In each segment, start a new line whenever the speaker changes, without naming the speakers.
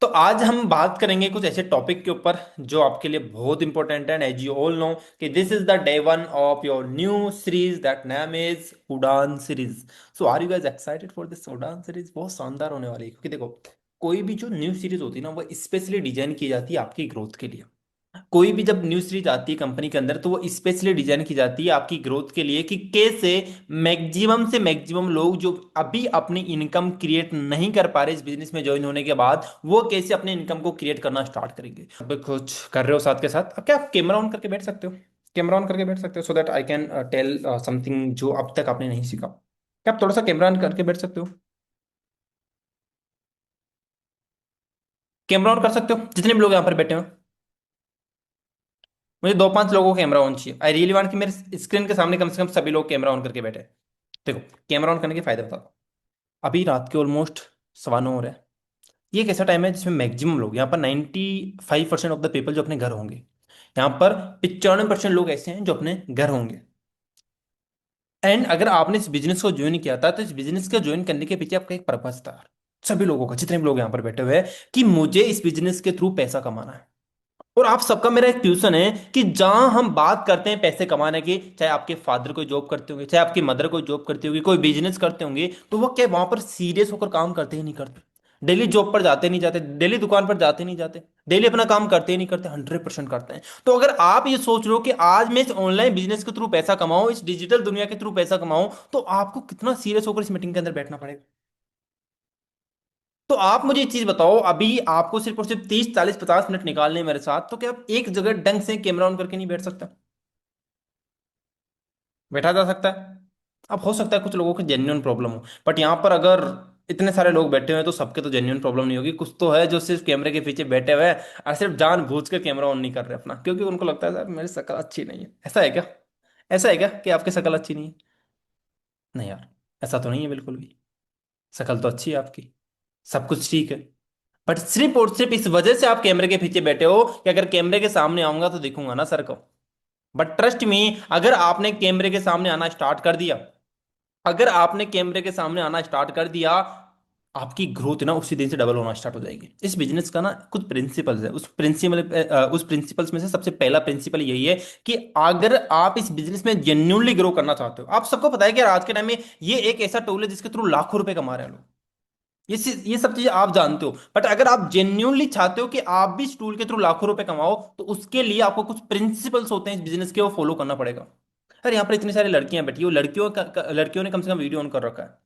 तो आज हम बात करेंगे कुछ ऐसे टॉपिक के ऊपर जो आपके लिए बहुत इंपॉर्टेंट है। एज यू ऑल नो कि this is the day one of your new series that name is Udaan series. So are you guys excited for this Udaan series? बहुत शानदार होने वाली है, क्योंकि देखो, कोई भी जो न्यू सीरीज होती है ना, वो स्पेशली डिजाइन की जाती है आपकी ग्रोथ के लिए। कोई भी जब न्यू सीरीज आती है कंपनी के अंदर, तो वो स्पेशली डिजाइन की जाती है आपकी ग्रोथ के लिए कि कैसे मैक्सिमम से मैक्सिमम लोग जो अभी अपनी इनकम क्रिएट नहीं कर पा रहे इस बिजनेस में ज्वाइन होने के बाद, वो कैसे अपने इनकम को क्रिएट करना स्टार्ट करेंगे। अब कुछ कर रहे हो साथ के साथ, अब क्या आप कैमरा ऑन करके बैठ सकते हो? कैमरा ऑन करके बैठ सकते हो, so that I can tell something जो अब तक आपने नहीं सीखा। क्या आप थोड़ा सा कैमरा ऑन करके बैठ सकते हो? कैमरा ऑन कर सकते हो जितने भी लोग यहाँ पर बैठे हो? मुझे दो पांच लोगों का कैमरा ऑन चाहिए। आई रियली वांट कि मेरे स्क्रीन के सामने कम से कम सभी लोग कैमरा ऑन करके बैठे। देखो, कैमरा ऑन करने के फायदे बताता हूँ। अभी रात के ऑलमोस्ट 9:15 हो रहे हैं। ये एक ऐसा टाइम है जिसमें मैक्सिमम लोग, यहाँ पर 95% ऑफ द पीपल जो अपने घर होंगे। यहाँ पर 95% लोग ऐसे हैं जो अपने घर होंगे। एंड अगर आपने इस बिजनेस को ज्वाइन किया था, तो इस बिजनेस को ज्वाइन करने के पीछे आपका एक पर्पस था, सभी लोगों का, जितने भी लोग यहाँ पर बैठे हुए हैं, कि मुझे इस बिजनेस के थ्रू पैसा कमाना है। और आप सबका मेरा एक ट्यूशन है कि जहां हम बात करते हैं पैसे कमाने की, चाहे आपके फादर कोई जॉब करते होंगे, चाहे आपकी मदर कोई जॉब करती होगी, कोई बिजनेस करते होंगे, तो वो क्या वहां पर सीरियस होकर काम करते ही नहीं करते? डेली जॉब पर जाते नहीं जाते, डेली दुकान पर जाते नहीं जाते, डेली अपना काम करते ही नहीं करते, 100% करते हैं। तो अगर आप ये सोच रहे हो कि आज मैं इस ऑनलाइन बिजनेस के थ्रू पैसा कमाऊं, इस डिजिटल दुनिया के थ्रू पैसा कमाऊं, तो आपको कितना सीरियस होकर इस मीटिंग के अंदर बैठना पड़ेगा। तो आप मुझे एक चीज बताओ, अभी आपको सिर्फ और सिर्फ 30 40 50 मिनट निकालने हैं मेरे साथ, तो क्या आप एक जगह ढंग से कैमरा ऑन करके नहीं बैठ सकता? बैठा जा सकता है। अब हो सकता है कुछ लोगों की जेन्युइन प्रॉब्लम हो, बट यहाँ पर अगर इतने सारे लोग बैठे हुए हैं, तो सबके तो जेन्युइन प्रॉब्लम नहीं होगी। कुछ तो है जो सिर्फ कैमरे के पीछे बैठे हुए हैं और सिर्फ जानबूझ कर कैमरा ऑन नहीं कर रहे अपना, क्योंकि उनको लगता है सर मेरी शक्ल अच्छी नहीं है। ऐसा है क्या? ऐसा है क्या कि आपकी शक्ल अच्छी नहीं है? नहीं यार, ऐसा तो नहीं है बिल्कुल भी। शक्ल तो अच्छी है आपकी, सब कुछ ठीक है। बट सिर्फ और सिर्फ इस वजह से आप कैमरे के पीछे बैठे हो कि अगर कैमरे के सामने आऊंगा तो दिखूंगा ना सर को। बट ट्रस्ट मी, अगर आपने कैमरे के सामने आना स्टार्ट कर दिया, अगर आपने कैमरे के सामने आना स्टार्ट कर दिया, आपकी ग्रोथ ना उसी दिन से डबल होना स्टार्ट हो जाएगी। इस बिजनेस का ना कुछ प्रिंसिपल्स है, उस प्रिंसिपल्स में से सबसे पहला प्रिंसिपल यही है कि अगर आप इस बिजनेस में जेन्यूनली ग्रो करना चाहते हो, आप सबको पता है कि आज के टाइम में ये एक ऐसा टूल है जिसके थ्रू लाखों रुपए कमा रहे हैं लोग। ये सब चीजें आप जानते हो, बट अगर आप जेन्यूनली चाहते हो कि आप भी इस टूल के थ्रू लाखों रुपए कमाओ, तो उसके लिए आपको कुछ प्रिंसिपल्स होते हैं इस बिजनेस के, वो फॉलो करना पड़ेगा। अरे यहाँ पर इतनी सारी लड़कियां बैठी हो, लड़कियों ने कम से कम वीडियो ऑन कर रखा है।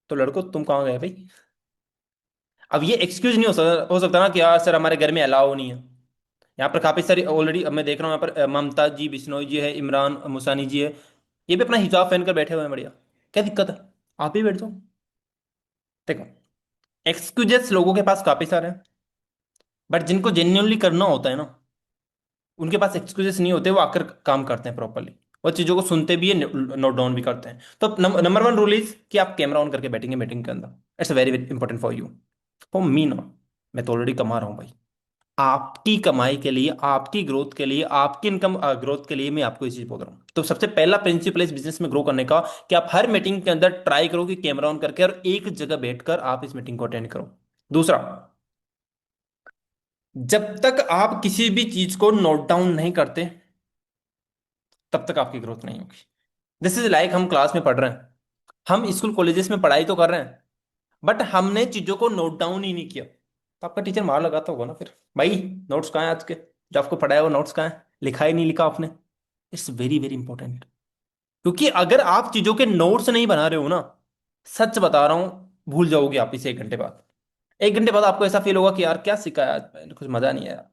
तो लड़कों तुम कहाँ गए भाई? अब ये एक्सक्यूज नहीं हो सकता ना कि यार सर हमारे घर में अलाउ नहीं है। यहाँ पर काफी सारी ऑलरेडी, अब मैं देख रहा हूँ यहाँ पर ममता जी बिश्नोई जी है, इमरान मुसानी जी है, ये भी अपना हिजाब पहन कर बैठे हुए हैं। बढ़िया, क्या दिक्कत है? आप भी बैठ जाओ। देखो, एक्सक्यूजेस लोगों के पास काफी सारे हैं, बट जिनको जेन्युइनली करना होता है ना, उनके पास एक्सक्यूजेस नहीं होते, वो आकर काम करते हैं प्रॉपरली। और चीजों को सुनते भी है, नोट डाउन भी करते हैं। तो नंबर वन रूल इज कि आप कैमरा ऑन करके बैठेंगे मीटिंग के अंदर। It's very very important for you. For me ना, मैं तो ऑलरेडी कमा रहा हूँ भाई। आपकी कमाई के लिए, आपकी ग्रोथ के लिए, आपकी इनकम ग्रोथ के लिए मैं आपको ये चीज बोल रहा हूँ। तो सबसे पहला प्रिंसिपल इस बिजनेस में ग्रो करने का कि आप हर मीटिंग के अंदर ट्राई करो कि कैमरा ऑन करके और एक जगह बैठकर आप इस मीटिंग को अटेंड करो। दूसरा, जब तक आप किसी भी चीज को नोट डाउन नहीं करते, तब तक आपकी ग्रोथ नहीं होगी। दिस इज लाइक हम क्लास में पढ़ रहे हैं, हम स्कूल कॉलेजेस में पढ़ाई तो कर रहे हैं, बट हमने चीजों को नोट डाउन ही नहीं किया, तो आपका टीचर मार लगाता होगा ना फिर, भाई नोट्स कहाँ है आज के, जो आपको पढ़ाया वो नोट्स कहाँ है, लिखा ही नहीं लिखा आपने। It's very very important. क्योंकि अगर आप चीजों के नोट्स नहीं बना रहे हो ना, सच बता रहा हूं, भूल जाओगे आप इसे 1 घंटे बाद। 1 घंटे बाद आपको ऐसा फील होगा कि यार क्या सिखाया आज, मैंने कुछ मजा नहीं आया,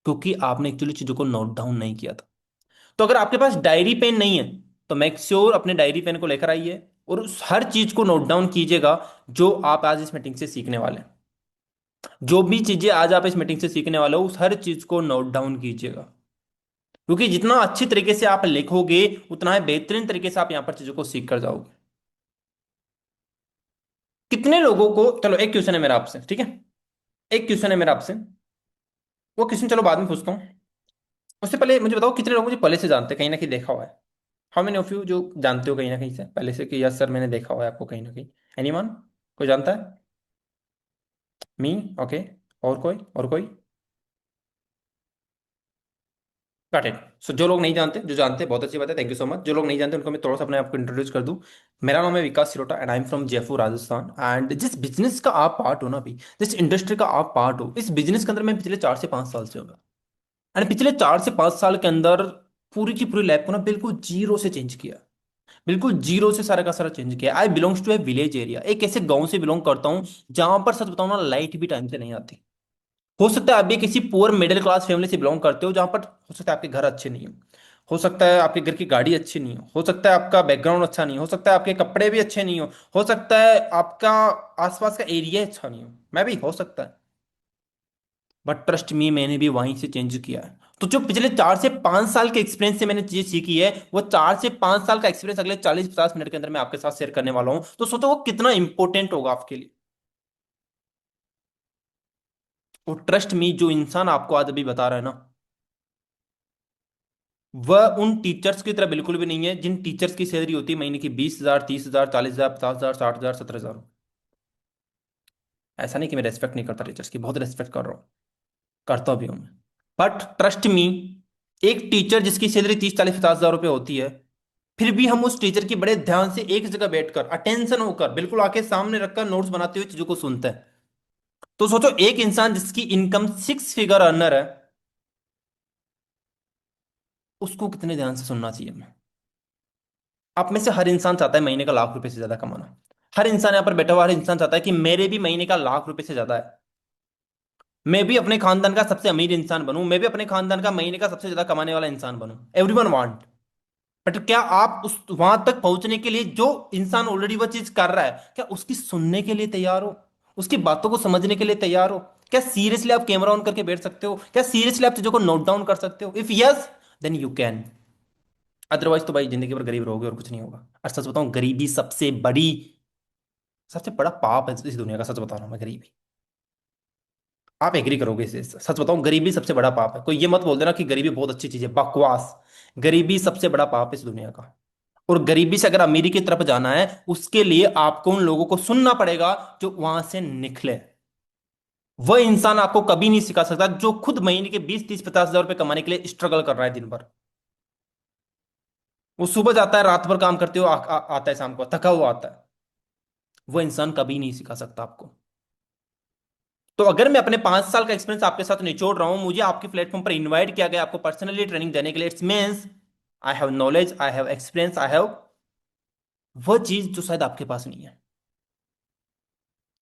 क्योंकि आपने एक्चुअली चीजों को नोट डाउन नहीं किया था। तो अगर आपके पास डायरी पेन नहीं है, तो मेक श्योर अपने डायरी पेन को लेकर आइए और उस हर चीज को नोट डाउन कीजिएगा जो आप आज इस मीटिंग से सीखने वाले हैं। जो भी चीजें आज आप इस मीटिंग से सीखने वाले हो, उस हर चीज को नोट डाउन कीजिएगा। क्योंकि जितना अच्छी तरीके से आप लिखोगे, उतना ही बेहतरीन तरीके से आप यहां पर चीजों को सीख कर जाओगे। कितने लोगों को, चलो एक क्वेश्चन है मेरा आपसे, ठीक है? एक क्वेश्चन है मेरा आपसे, वो क्वेश्चन चलो बाद में पूछता हूँ। उससे पहले मुझे बताओ, कितने लोग मुझे पहले से जानते हैं, कहीं ना कहीं देखा हुआ है? हाउ मेनी ऑफ यू जो जानते हो कहीं ना कहीं से पहले से कि यस सर मैंने देखा हुआ है आपको कहीं ना कहीं? एनीवन? कोई जानता है? मी। ओके। और कोई? Got it. सो जो लोग नहीं जानते, जो जानते हैं बहुत अच्छी बात है, थैंक यू सो मच। जो लोग नहीं जानते उनको मैं थोड़ा सा अपने आप को इंट्रोड्यूस कर दूं। मेरा नाम है Vikas Sirota and I am from Jaipur Rajasthan. And जिस बिजनेस का आप पार्ट हो ना अभी, जिस इंडस्ट्री का आप पार्ट हो, इस बिजनेस के अंदर मैं पिछले 4 से 5 साल से हूँ। एंड पिछले 4 से 5 साल के अंदर पूरी की पूरी लाइफ को ना बिल्कुल जीरो से चेंज किया। बिल्कुल जीरो से सारा का सारा चेंज किया। I belongs to a village area, एक ऐसे गांव से बिलोंग करता हूँ जहां पर सच बताऊं ना लाइट भी टाइम से नहीं आती। हो सकता है आप भी किसी पुअर मिडिल क्लास फैमिली से बिलोंग करते हो जहां पर हो सकता है आपके घर अच्छे नहीं हो सकता है आपके घर की गाड़ी अच्छी नहीं हो सकता है आपका बैकग्राउंड अच्छा नहीं हो सकता है आपके कपड़े भी अच्छे नहीं हो सकता है आपका आसपास का एरिया अच्छा नहीं हो, मैं भी हो सकता है। बट ट्रस्ट मी, मैंने भी वहीं से चेंज किया है। तो जो पिछले 4 से 5 साल के एक्सपीरियंस से मैंने चीजें सीखी है, वो 4 से 5 साल का एक्सपीरियंस अगले 40-50 मिनट के अंदर मैं आपके साथ शेयर करने वाला हूं। तो सोचो वो कितना इंपॉर्टेंट होगा आपके लिए। और ट्रस्ट मी, जो इंसान आपको आज अभी बता रहा है ना, वह उन टीचर्स की तरह बिल्कुल भी नहीं है जिन टीचर्स की सैलरी होती है महीने की 20,000, 30,000, 40,000, 50,000, 60,000, 70,000। ऐसा नहीं कि मैं रेस्पेक्ट नहीं करता टीचर्स की, बहुत रेस्पेक्ट कर रहा हूँ, करता भी हूँ मैं। बट ट्रस्ट मी, एक टीचर जिसकी सैलरी 30, 40, 50,000 रुपये होती है, फिर भी हम उस टीचर की बड़े ध्यान से एक जगह बैठकर अटेंशन होकर बिल्कुल आके सामने रखकर नोट्स बनाते हुए चीजों को सुनते हैं। तो सोचो एक इंसान जिसकी इनकम 6 फिगर अर्नर है, उसको कितने ध्यान से सुनना चाहिए हमें। आप में से हर इंसान चाहता है महीने का लाख रुपए से ज्यादा कमाना। हर इंसान यहाँ पर बैठा हुआ हर इंसान चाहता है कि मेरे भी महीने का लाख रुपए से ज्यादा है। मैं भी अपने खानदान का सबसे अमीर इंसान बनूं, मैं भी अपने खानदान का महीने का सबसे ज्यादा कमाने वाला इंसान बनूं। Everyone want. बट क्या आप उस वहां तक पहुंचने के लिए, जो इंसान ऑलरेडी वह चीज कर रहा है, क्या उसकी सुनने के लिए तैयार हो? उसकी बातों को समझने के लिए तैयार हो? क्या सीरियसली आप कैमरा ऑन करके बैठ सकते हो? क्या सीरियसली आप चीजों को नोट डाउन कर सकते हो? If yes, then you can. Otherwise तो भाई जिंदगी भर गरीब रहोगे और कुछ नहीं होगा। और सच बताऊं, गरीबी सबसे बड़ा पाप है इस दुनिया का। सच बता रहा हूं मैं, गरीबी। आप एग्री करोगे इसे? सच बताऊं, गरीबी सबसे बड़ा पाप है। कोई ये मत बोल देना कि गरीबी बहुत अच्छी चीज है, बकवास। गरीबी सबसे बड़ा पाप है इस दुनिया का। और गरीबी से अगर अमीरी की तरफ जाना है, उसके लिए आपको उन लोगों को सुनना पड़ेगा जो वहां से निकले। वह इंसान आपको कभी नहीं सिखा सकता जो खुद महीने के 20, 30, 50,000 रुपए कमाने के लिए स्ट्रगल कर रहा है दिन भर। वो सुबह जाता है, रात भर काम करते हुए आता है, शाम को थका हुआ आता है। वो इंसान कभी नहीं सिखा सकता आपको। तो अगर मैं अपने 5 साल का एक्सपीरियंस आपके साथ निचोड़ रहा हूं, मुझे आपके प्लेटफॉर्म पर इनवाइट किया गया आपको पर्सनली ट्रेनिंग देने के लिए, it's means I have knowledge, I have experience, I have वह चीज जो शायद आपके पास नहीं है।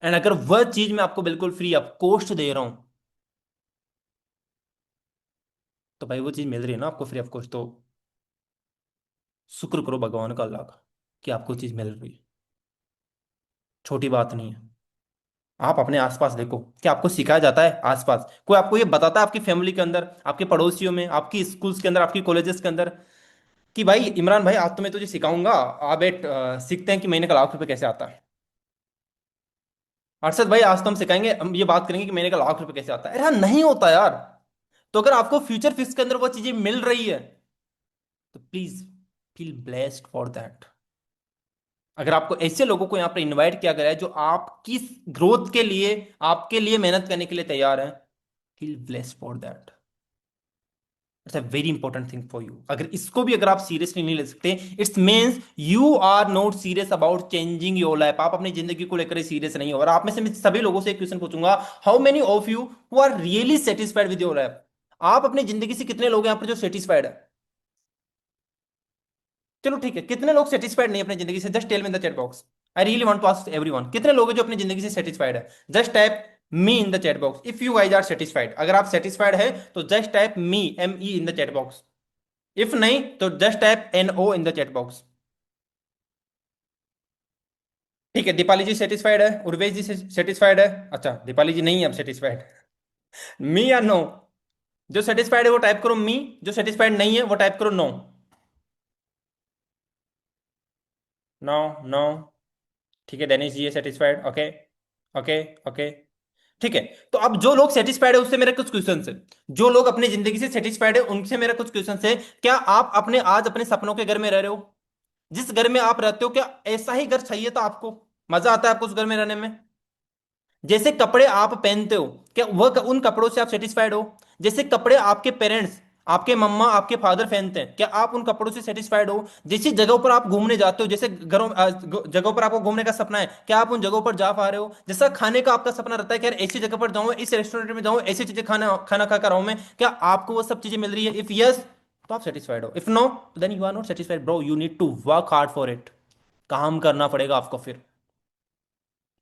एंड अगर वह चीज मैं आपको बिल्कुल फ्री ऑफ कॉस्ट दे रहा हूं, तो भाई वो चीज मिल रही है ना आपको फ्री ऑफ कॉस्ट, तो शुक्र करो भगवान का, अल्लाह का, कि आपको चीज मिल रही है। छोटी बात नहीं है। आप अपने आसपास देखो, क्या आपको सिखाया जाता है? आसपास कोई आपको ये बताता है आपकी फैमिली के अंदर, आपके पड़ोसियों में, आपकी स्कूल्स के अंदर, आपकी कॉलेजेस के अंदर, कि भाई इमरान भाई आज तो मैं तुझे सिखाऊंगा, आ बेट सीखते हैं कि महीने का लाख रुपए कैसे आता है। अरशद भाई आज तो हम सिखाएंगे, हम ये बात करेंगे कि महीने का लाख रुपए कैसे आता है। अरे हाँ, नहीं होता यार। तो अगर आपको फ्यूचर फिक्स के अंदर वो चीजें मिल रही है, तो please feel blessed for that. अगर आपको ऐसे लोगों को यहाँ पर इनवाइट किया गया है जो आपकी ग्रोथ के लिए, आपके लिए मेहनत करने के लिए तैयार है, feel blessed for that. It's a very important thing for you. अगर इसको भी अगर आप सीरियसली नहीं ले सकते, it's means you are not serious about changing your life. आप अपनी जिंदगी को लेकर सीरियस नहीं हो। और आप में से मैं सभी लोगों से एक क्वेश्चन पूछूंगा, how many of you who are really satisfied with your life? आप अपनी जिंदगी से कितने लोग हैं यहाँ पर जो सेटिस्फाइड है? चलो ठीक है, कितने लोग सेटिस्फाइड नहीं है अपनी जिंदगी से? Just tell me in the chat box. I really want to ask everyone, कितने लोग हैं जो अपनी जिंदगी से सेटिस्फाइड है? Just type me in the chat box if you guys are satisfied. अगर आप सेटिस्फाइड है तो just type me, ME in the chat box. If नहीं तो just type NO in the chat box. ठीक है, दीपाली जी सेटिस्फाइड है, उर्वेश जी सेटिस्फाइड है। अच्छा, दीपाली जी नहीं है अब सेटिस्फाइड। मी या नो? जो सेटिस्फाइड है वो टाइप करो मी, जो सेटिस्फाइड नहीं है वो टाइप करो नो। नो। नो। ठीक है, डेनिस जी है सेटिस्फाइड। ओके। ओके। ओके। ठीक है। तो अब जो लोग सेटिस्फाइड है उससे मेरे कुछ क्वेश्चन है। जो लोग अपनी जिंदगी से सेटिस्फाइड है उनसे मेरा कुछ क्वेश्चन है। क्या आप अपने आज अपने सपनों के घर में रह रहे हो? जिस घर में आप रहते हो, क्या ऐसा ही घर चाहिए था आपको? मजा आता है आपको उस घर में रहने में? जैसे कपड़े आप पहनते हो, क्या वह उन कपड़ों से आप सेटिस्फाइड हो? जैसे कपड़े आपके पेरेंट्स, आपके मम्मा आपके फादर पहनते हैं, क्या आप उन कपड़ों से सेटिस्फाइड हो? जैसी जगहों पर आप घूमने जाते हो, जैसे जगहों पर आपको घूमने का सपना है, क्या आप उन जगहों पर जा पा रहे हो? जैसा खाने का आपका सपना रहता है कि यार ऐसी जगह पर जाऊं, इस रेस्टोरेंट में जाऊं, ऐसी चीजें खाना खाना खा कर आऊं मैं, क्या आपको वो सब चीजें मिल रही है? इफ यस, तो आप सेटिस्फाइड हो। If no, then you are not satisfied bro, you need to work hard for it. काम करना पड़ेगा आपको फिर।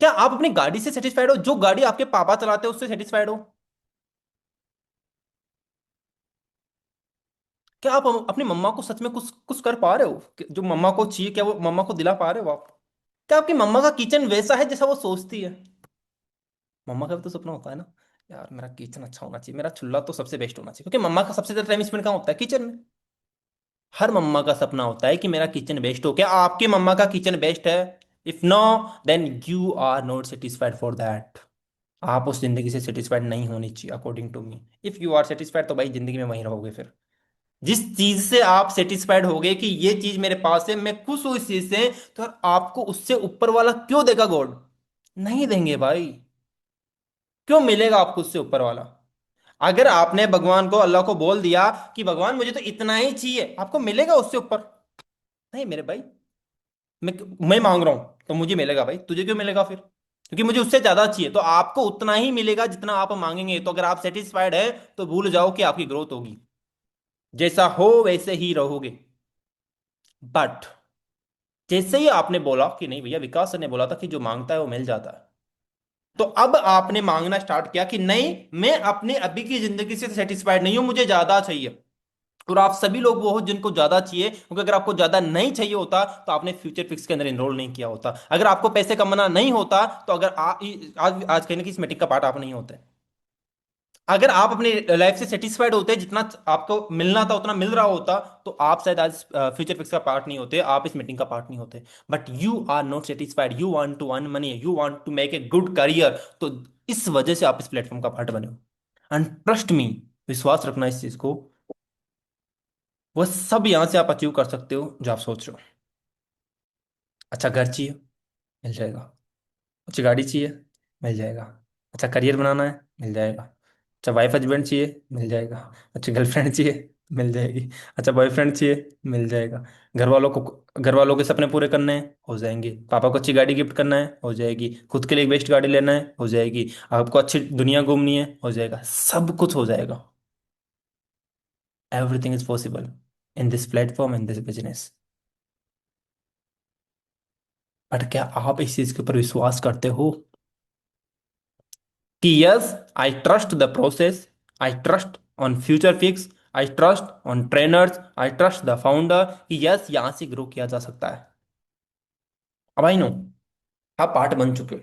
क्या आप अपनी गाड़ी से सेटिस्फाइड हो? जो गाड़ी आपके पापा चलाते हैं उससे सेटिस्फाइड हो? क्या आप अपनी मम्मा को सच में कुछ कुछ कर पा रहे हो जो मम्मा को चाहिए, क्या वो मम्मा को दिला पा रहे हो आप? क्या आपकी मम्मा का किचन वैसा है जैसा वो सोचती है? मम्मा का भी तो सपना होता है ना, यार मेरा किचन अच्छा होना चाहिए, मेरा चूल्हा तो सबसे बेस्ट होना चाहिए, क्योंकि मम्मा का सबसे ज्यादा टाइम स्पेंड कहाँ होता है? किचन में। हर मम्मा का सपना होता है कि मेरा किचन बेस्ट हो। क्या आपकी मम्मा का किचन बेस्ट है? If no, then you are not satisfied for that. आप उस जिंदगी से सेटिस्फाइड नहीं होनी चाहिए according to me. If you are satisfied तो भाई जिंदगी में वहीं रहोगे फिर। जिस चीज से आप सेटिस्फाइड होगे कि ये चीज मेरे पास है, मैं खुश हूं इस चीज से, तो यार आपको उससे ऊपर वाला क्यों देगा गॉड? नहीं देंगे भाई। क्यों मिलेगा आपको उससे ऊपर वाला? अगर आपने भगवान को, अल्लाह को बोल दिया कि भगवान मुझे तो इतना ही चाहिए, आपको मिलेगा उससे ऊपर? नहीं मेरे भाई। मैं मैं मांग रहा हूं तो मुझे मिलेगा भाई, तुझे क्यों मिलेगा फिर? क्योंकि मुझे उससे ज्यादा चाहिए, तो आपको उतना ही मिलेगा जितना आप मांगेंगे। तो अगर आप सेटिस्फाइड है तो भूल जाओ कि आपकी ग्रोथ होगी। जैसा हो वैसे ही रहोगे। बट जैसे ही आपने बोला कि नहीं भैया, विकास सर ने बोला था कि जो मांगता है वो मिल जाता है, तो अब आपने मांगना स्टार्ट किया कि नहीं, मैं अपने अभी की जिंदगी से सेटिस्फाइड नहीं हूं, मुझे ज्यादा चाहिए। और आप सभी लोग वो हो जिनको ज्यादा चाहिए, क्योंकि अगर आपको ज्यादा नहीं चाहिए होता तो आपने फ्यूचर फिक्स के अंदर एनरोल नहीं किया होता। अगर आपको पैसे कमाना नहीं होता तो अगर आज कहीं ना किसी मीटिंग का पार्ट आप नहीं होते। अगर आप अपनी लाइफ से सेटिस्फाइड होते, जितना आपको मिलना था उतना मिल रहा होता, तो आप शायद आज फ्यूचर फिक्स का पार्ट नहीं होते, आप इस मीटिंग का पार्ट नहीं होते। But you are not satisfied, you want to earn money, you want to make a good career, तो इस वजह से आप इस प्लेटफॉर्म का पार्ट बने हो। एंड ट्रस्ट मी, विश्वास रखना इस चीज को, वह सब यहां से आप अचीव कर सकते हो जो आप सोच रहे हो। अच्छा घर चाहिए, मिल जाएगा। अच्छी गाड़ी चाहिए, मिल जाएगा। अच्छा करियर बनाना है, मिल जाएगा। अच्छा वाइफ हस्बैंड चाहिए, मिल जाएगा। अच्छी गर्लफ्रेंड चाहिए, मिल जाएगी। अच्छा बॉयफ्रेंड चाहिए, मिल जाएगा। घर वालों के सपने पूरे करने हैं, हो जाएंगे। पापा को अच्छी गाड़ी गिफ्ट करना है, हो जाएगी। खुद के लिए एक बेस्ट गाड़ी लेना है, हो जाएगी। आपको अच्छी दुनिया घूमनी है, हो जाएगा। सब कुछ हो जाएगा। Everything is possible in this platform, in this business. But क्या आप इस चीज के ऊपर विश्वास करते हो कि yes, I trust the process, I trust on future fix, I trust on trainers, I trust the founder, कि यस यहां से ग्रो किया जा सकता है? अब आई नो आप पार्ट बन चुके हो,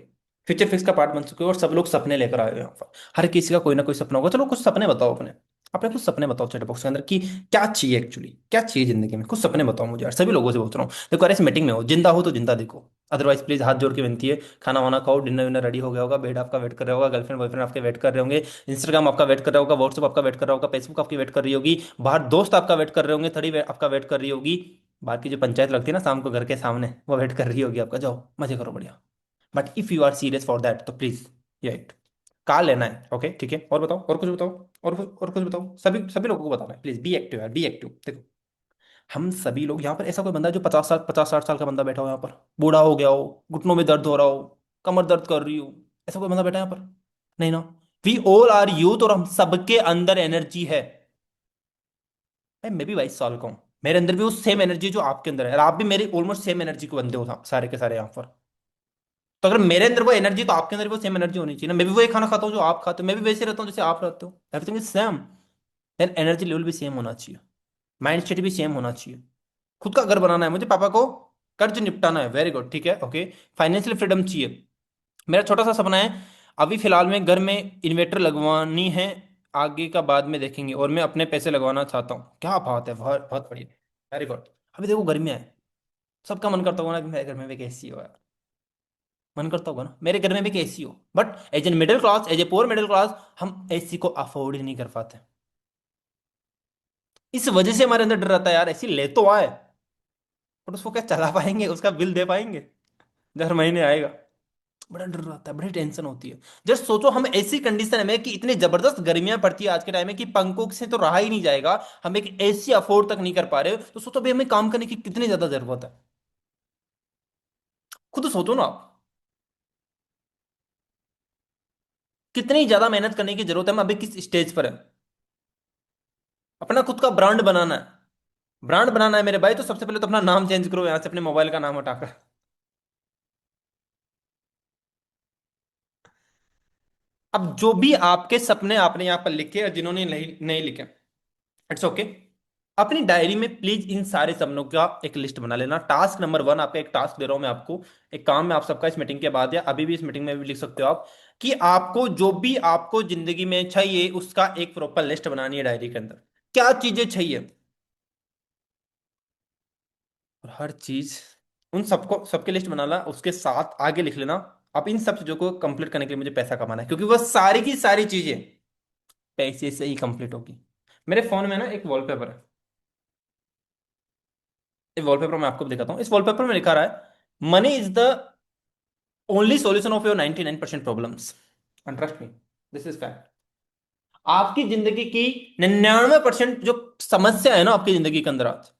फ्यूचर फिक्स का पार्ट बन चुके हो, और सब लोग सपने लेकर आए हो यहाँ पर। हर किसी का कोई ना कोई सपना होगा। चलो कुछ सपने बताओ अपने। अपने कुछ सपने बताओ चैट बॉक्स के अंदर कि क्या चाहिए एक्चुअली, क्या चाहिए जिंदगी में। कुछ सपने बताओ मुझे यार, सभी लोगों से पूछ रहा हूँ। देखो यार, इस मीटिंग में हो, जिंदा हो तो जिंदा देखो। अदरवाइज प्लीज हाथ जोड़ के विनती है, खाना वाना खाओ, डिनर विनर रेडी हो गया होगा, बेड आपका वेट कर रहा होगा, गर्लफ्रेंड बॉयफ्रेंड आपके वेट कर रहे होंगे, इंस्टाग्राम आपका वेट कर रहा होगा, व्हाट्सअप आपका वेट कर रहा होगा, फेसबुक आपकी वेट कर रही होगी, बाहर दोस्त आपका वेट कर रहे होंगे, थड़ी आपका वेट कर रही होगी, बाहर की जो पंचायत लगती है ना शाम को घर के सामने, वो वेट कर रही होगी आपका। जाओ मजे करो बढ़िया। But if you are serious for that तो प्लीज ये कार लेना है। ओके ठीक है, और बताओ, और कुछ बताओ। और कुछ बताओ, सभी सभी लोगों को बताना है। प्लीज बी एक्टिव यार, बी एक्टिव। देखो हम सभी लोग यहाँ पर, ऐसा कोई बंदा है जो 50 साल 50 60 साल का बंदा बैठा हो यहाँ पर, बूढ़ा हो गया हो, घुटनों में दर्द हो रहा हो, कमर दर्द कर रही हो, ऐसा कोई बंदा बैठा है यहाँ पर? नहीं ना। वी ऑल आर यूथ, और हम सबके अंदर एनर्जी है। भाई मैं भी 22 साल का हूँ, मेरे अंदर भी वो सेम एनर्जी जो आपके अंदर है, और आप भी मेरी ऑलमोस्ट सेम एनर्जी को बंदे हो सारे के सारे यहाँ पर। तो अगर मेरे अंदर वो एनर्जी, तो आपके अंदर भी वो सेम एनर्जी होनी चाहिए ना। मैं भी वही खाना खाता हूँ जो आप खाते हो, मैं भी वैसे रहता हूँ जैसे आप रहते हो, everything is same. Then energy level भी सेम होना चाहिए, माइंड सेट भी सेम होना चाहिए। खुद का घर बनाना है मुझे, पापा को कर्ज निपटाना है, वेरी गुड ठीक है ओके। फाइनेंशियल फ्रीडम चाहिए, मेरा छोटा सा सपना है। अभी फिलहाल में घर में इन्वेटर लगवानी है, आगे का बाद में देखेंगे, और मैं अपने पैसे लगवाना चाहता हूँ। क्या बात है, बहुत बहुत बढ़िया, वेरी गुड। अभी देखो गर्मियाँ है, सबका मन करता होगा ना कि मेरे घर में भी एक एसी हो यार। मन करता होगा ना मेरे घर में भी एक एसी हो, but as an middle class, as a poor middle class, हम एसी को अफोर्ड ही नहीं कर पाते। इस वजह से हमारे अंदर डर रहता है यार, एसी ले तो आए, बट उसको क्या चला पाएंगे, उसका बिल दे पाएंगे? जो हर महीने आएगा। बड़ा डर रहता है, बड़ी टेंशन होती है। जस्ट सोचो हम ऐसी कंडीशन में कि इतनी जबरदस्त गर्मियां पड़ती है आज के टाइम में कि पंखों से तो रहा ही नहीं जाएगा, हम एक एसी अफोर्ड तक नहीं कर पा रहे हो, तो सोचो भाई हमें काम करने की कितनी ज्यादा जरूरत है। खुद सोचो ना आप, कितनी ज्यादा मेहनत करने की जरूरत है, हम अभी किस स्टेज पर है। अपना खुद का ब्रांड बनाना है। ब्रांड बनाना है मेरे भाई, तो सबसे पहले तो अपना नाम चेंज करो यहां से, अपने मोबाइल का नाम हटाकर। अब जो भी आपके सपने आपने यहाँ पर लिखे और जिन्होंने नहीं नहीं लिखे, इट्स ओके। अपनी डायरी में प्लीज इन सारे सपनों का एक लिस्ट बना लेना। टास्क नंबर 1, आपका एक टास्क दे रहा हूं मैं आपको, एक काम है आप सबका इस मीटिंग के बाद या अभी भी इस मीटिंग में भी लिख सकते हो आप, कि आपको जो भी आपको जिंदगी में चाहिए उसका एक प्रॉपर लिस्ट बनानी है डायरी के अंदर। क्या चीजें चाहिए, और हर चीज, उन सबको सबके लिस्ट बना ला, उसके साथ आगे लिख लेना, अब इन सब चीजों को कंप्लीट करने के लिए मुझे पैसा कमाना है, क्योंकि वह सारी की सारी चीजें पैसे से ही कंप्लीट होगी। मेरे फोन में ना एक वॉलपेपर है, इस वॉलपेपर मैं आपको भी दिखाता हूँ। इस वॉलपेपर में लिखा रहा है, money is the only solution of your 99% problems, and trust me, this is fact. आपकी जिंदगी की 99% जो समस्या है ना आपकी जिंदगी के अंदर आज,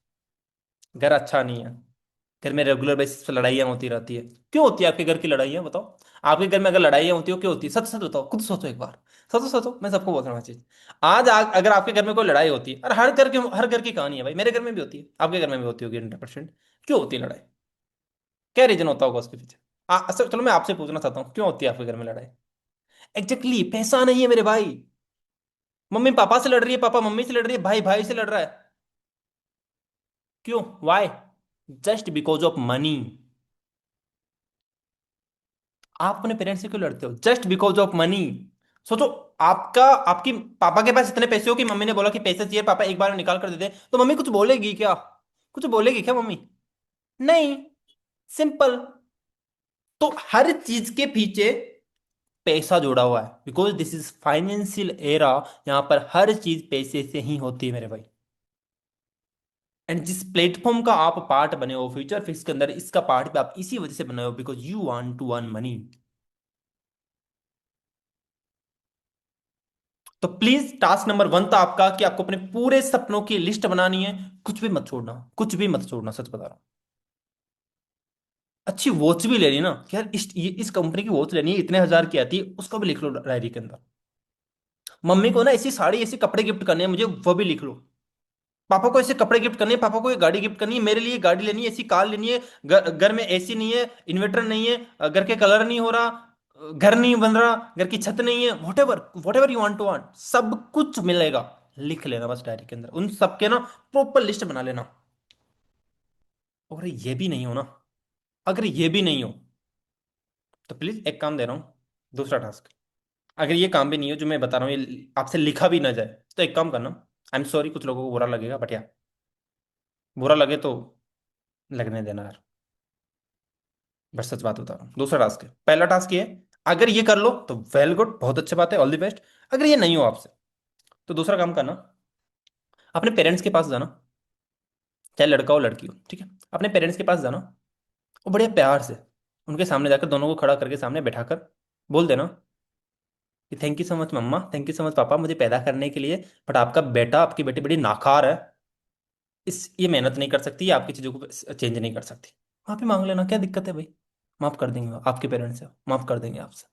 घर अच्छा नहीं है, घर में रेगुलर बेसिस पे लड़ाइयाँ होती रहती है। क्यों होती है आपके घर की लड़ाइयाँ, बताओ। आपके घर में अगर लड़ाइयाँ होती हो, क्यों होती है, सच सच बताओ, खुद सोचो एक बार। सोचो सोचो, मैं सबको बोल रहा हूँ चीज। अगर आपके घर में कोई लड़ाई होती है, और हर घर की कहानी है भाई, मेरे घर में भी होती है, आपके घर में भी होती होगी 100%। क्यों होती है लड़ाई, क्या रीजन होता होगा उसके पीछे। अच्छा चलो मैं आपसे पूछना चाहता हूँ, क्यों होती है आपके घर में लड़ाई। एग्जैक्टली पैसा नहीं है मेरे भाई। मम्मी पापा से लड़ रही है, पापा मम्मी से लड़ रही है, भाई भाई से लड़ रहा है। क्यों, why, just because of money. आप अपने पेरेंट्स से क्यों लड़ते हो, जस्ट बिकॉज ऑफ मनी। सोचो, आपकी पापा के पास इतने पैसे हो कि मम्मी ने बोला कि पैसे चाहिए, पापा एक बार में निकाल कर दे दे, तो मम्मी कुछ बोलेगी क्या, कुछ बोलेगी क्या मम्मी, नहीं, सिंपल। तो हर चीज के पीछे पैसा जुड़ा हुआ है, because this is financial era. यहां पर हर चीज पैसे से ही होती है मेरे भाई। एंड जिस प्लेटफॉर्म का आप पार्ट बने हो फ्यूचर फिक्स के अंदर, इसका पार्ट भी आप इसी वजह से बने हो, because you want to earn money. तो प्लीज टास्क नंबर 1 था आपका कि आपको अपने पूरे सपनों की लिस्ट बनानी है। कुछ भी मत छोड़ना, कुछ भी मत छोड़ना, सच बता रहा हूं। अच्छी वॉच भी लेनी ना, कि यार इस कंपनी की वॉच लेनी है, इतने हजार की आती है, उसको भी लिख लो डायरी के अंदर। मम्मी को ना ऐसी साड़ी ऐसी कपड़े गिफ्ट करने हैं मुझे, वो भी लिख लो। पापा को ऐसे कपड़े गिफ्ट करने हैं, पापा को ये गाड़ी गिफ्ट करनी है, मेरे लिए गाड़ी लेनी है, ऐसी कार लेनी है, घर में एसी नहीं है, इन्वर्टर नहीं है, घर के कलर नहीं हो रहा, घर नहीं बन रहा, घर की छत नहीं है, whatever, whatever you want to want, सब कुछ मिलेगा। लिख लेना बस डायरी के अंदर उन सबके ना, प्रॉपर लिस्ट बना लेना। अगर ये भी नहीं हो ना, अगर ये भी नहीं हो, तो प्लीज एक काम दे रहा हूँ, दूसरा टास्क। अगर ये काम भी नहीं हो जो मैं बता रहा हूँ, ये आपसे लिखा भी ना जाए, तो एक काम करना। आई एम सॉरी, कुछ लोगों को बुरा लगेगा, बट यार बुरा लगे तो लगने देना यार, बस सच बात बता रहा हूँ। दूसरा टास्क है, पहला टास्क ये है, अगर ये कर लो तो वेल गुड, बहुत अच्छी बात है, ऑल द बेस्ट। अगर ये नहीं हो आपसे, तो दूसरा काम करना, अपने पेरेंट्स के पास जाना, चाहे लड़का हो लड़की हो, ठीक है, अपने पेरेंट्स के पास जाना, और बड़े प्यार से उनके सामने जाकर दोनों को खड़ा करके सामने बैठाकर बोल देना कि थैंक यू सो मच मम्मा, थैंक यू सो मच पापा मुझे पैदा करने के लिए, बट आपका बेटा आपकी बेटी बड़ी नाकार है, ये मेहनत नहीं कर सकती, ये आपकी चीज़ों को चेंज नहीं कर सकती। माफी मांग लेना, क्या दिक्कत है भाई, माफ कर देंगे, आपके पेरेंट्स है, माफ कर देंगे आपसे।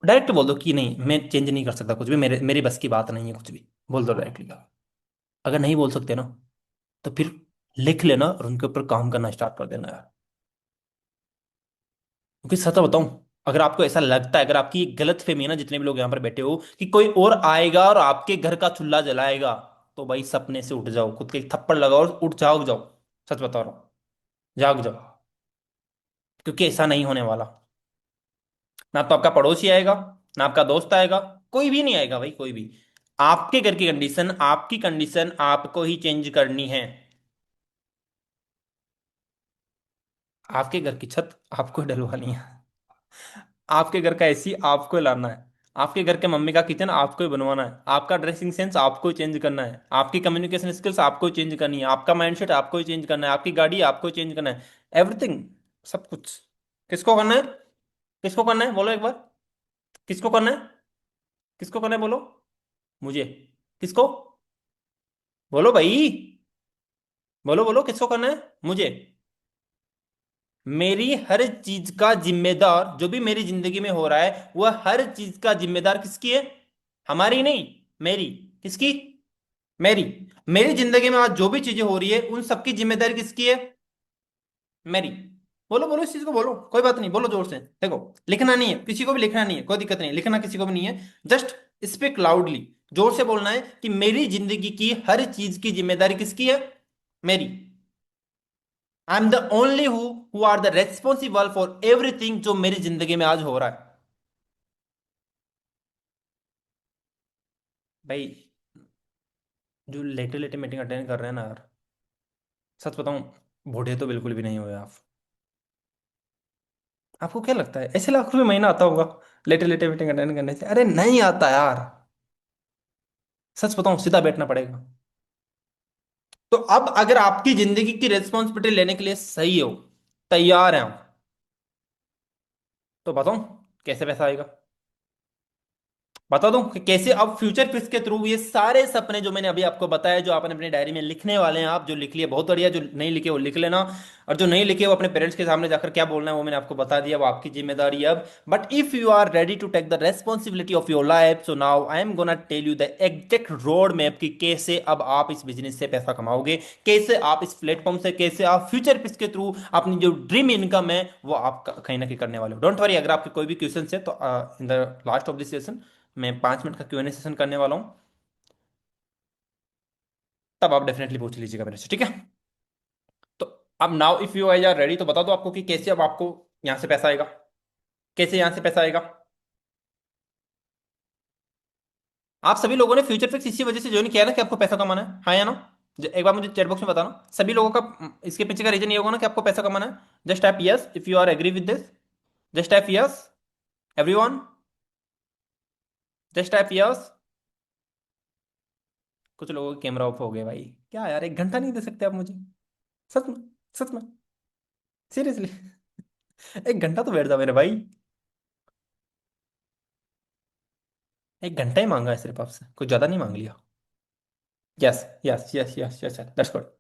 डायरेक्ट बोल दो कि नहीं मैं चेंज नहीं कर सकता कुछ भी, मेरी बस की बात नहीं है कुछ भी, बोल दो डायरेक्टली। अगर नहीं बोल सकते ना, तो फिर लिख लेना और उनके ऊपर काम करना स्टार्ट कर देना यार। क्योंकि सच बताऊं, अगर आपको ऐसा लगता है, अगर आपकी एक गलत फहमी है ना, जितने भी लोग यहाँ पर बैठे हो, कि कोई और आएगा और आपके घर का चूल्हा जलाएगा, तो भाई सपने से उठ जाओ, खुद के एक थप्पड़ लगाओ और उठ जाओ जाओ। सच बता रहा हूँ, जाग जाओ, क्योंकि ऐसा नहीं होने वाला। ना तो आपका पड़ोसी आएगा, ना आपका दोस्त आएगा, कोई भी नहीं आएगा भाई, कोई भी। आपके घर की कंडीशन, आपकी कंडीशन आपको ही चेंज करनी है। आपके घर की छत आपको ही डलवानी है, आपके घर का एसी आपको ही लाना है, आपके घर के मम्मी का किचन आपको ही बनवाना है, आपका ड्रेसिंग सेंस आपको ही चेंज करना है, आपकी कम्युनिकेशन स्किल्स आपको ही चेंज करनी है, आपका माइंडसेट आपको ही चेंज करना है, आपकी गाड़ी आपको ही चेंज करना है, एवरीथिंग। सब कुछ। किसको करना है? किसको करना है बोलो एक बार। किसको करना है? किसको करना है बोलो। मुझे। किसको? बोलो भाई। बोलो बोलो किसको करना है? मुझे। मेरी हर चीज का जिम्मेदार जो भी मेरी जिंदगी में हो रहा है वह हर चीज का जिम्मेदार किसकी है? हमारी नहीं, मेरी। किसकी? मेरी। मेरी जिंदगी में आज जो भी चीजें हो रही है उन सबकी जिम्मेदारी किसकी है? मेरी। बोलो बोलो इस चीज को बोलो, कोई बात नहीं, बोलो जोर से। देखो, लिखना नहीं है, किसी को भी लिखना नहीं है, कोई दिक्कत नहीं, लिखना किसी को भी नहीं है। Just speak loudly. जोर से बोलना है कि मेरी जिंदगी की हर चीज की जिम्मेदारी किसकी है? मेरी। I am the only who are the responsible for everything जो मेरी जिंदगी में आज हो रहा है। भाई, जो लेटे लेटे मीटिंग अटेंड कर रहे हैं ना यार, सच बताऊं, बूढ़े तो बिल्कुल भी नहीं हुए आप। आपको क्या लगता है ऐसे लाख रुपए महीना आता होगा लेटे लेटे मीटिंग अटेंड करने से? अरे नहीं आता यार। सच बताऊं, सीधा बैठना पड़ेगा। तो अब अगर आपकी जिंदगी की रिस्पॉन्सिबिलिटी लेने के लिए सही हो, तैयार हैं आप, तो बताओ कैसे पैसा आएगा। बता दूं कि कैसे अब फ्यूचर फिक्स के थ्रू ये सारे सपने जो मैंने अभी आपको बताया, जो आपने अपनी डायरी में लिखने वाले हैं, आप जो लिख लिए बहुत बढ़िया, जो नहीं लिखे वो लिख लेना। और जो नहीं लिखे वो अपने पेरेंट्स के सामने जाकर क्या बोलना है वो मैंने आपको बता दिया, वो आपकी जिम्मेदारी है अब। But if you are ready to take the responsibility of your life, so now I am gonna tell you the exact road map कि कैसे अब आप इस बिजनेस से पैसा कमाओगे, कैसे आप इस प्लेटफॉर्म से, कैसे आप फ्यूचर फिक्स के थ्रू अपनी जो ड्रीम इनकम है वो आप कहीं ना कहीं करने वाले हो। डोंट वरी, अगर आपके कोई भी क्वेश्चन है तो in the last of this session मैं 5 मिनट का क्यूएनए सेशन करने वाला हूँ, तब आप डेफिनेटली पूछ लीजिएगा मेरे से, ठीक है? तो अब now if you are ready तो बता दो आपको कि कैसे अब आपको यहाँ से पैसा आएगा। कैसे यहाँ से पैसा आएगा? आप सभी लोगों ने फ्यूचर फिक्स इसी वजह से ज्वाइन किया ना कि आपको पैसा कमाना है, हाँ या ना? एक बार मुझे चैट बॉक्स में बताना सभी लोगों का। इसके पीछे का रीजन ये होगा ना कि आपको पैसा कमाना है। Just type yes if you are agree with this. Just type yes everyone. Just type yes. कुछ लोगों के कैमरा ऑफ हो गए भाई। क्या यार, 1 घंटा नहीं दे सकते आप मुझे? सच में? सच में? सीरियसली? 1 घंटा तो बैठ जाओ मेरे भाई। 1 घंटा ही मांगा है सिर्फ आपसे, कुछ ज्यादा नहीं मांग लिया। Yes yes yes yes yes, that's good.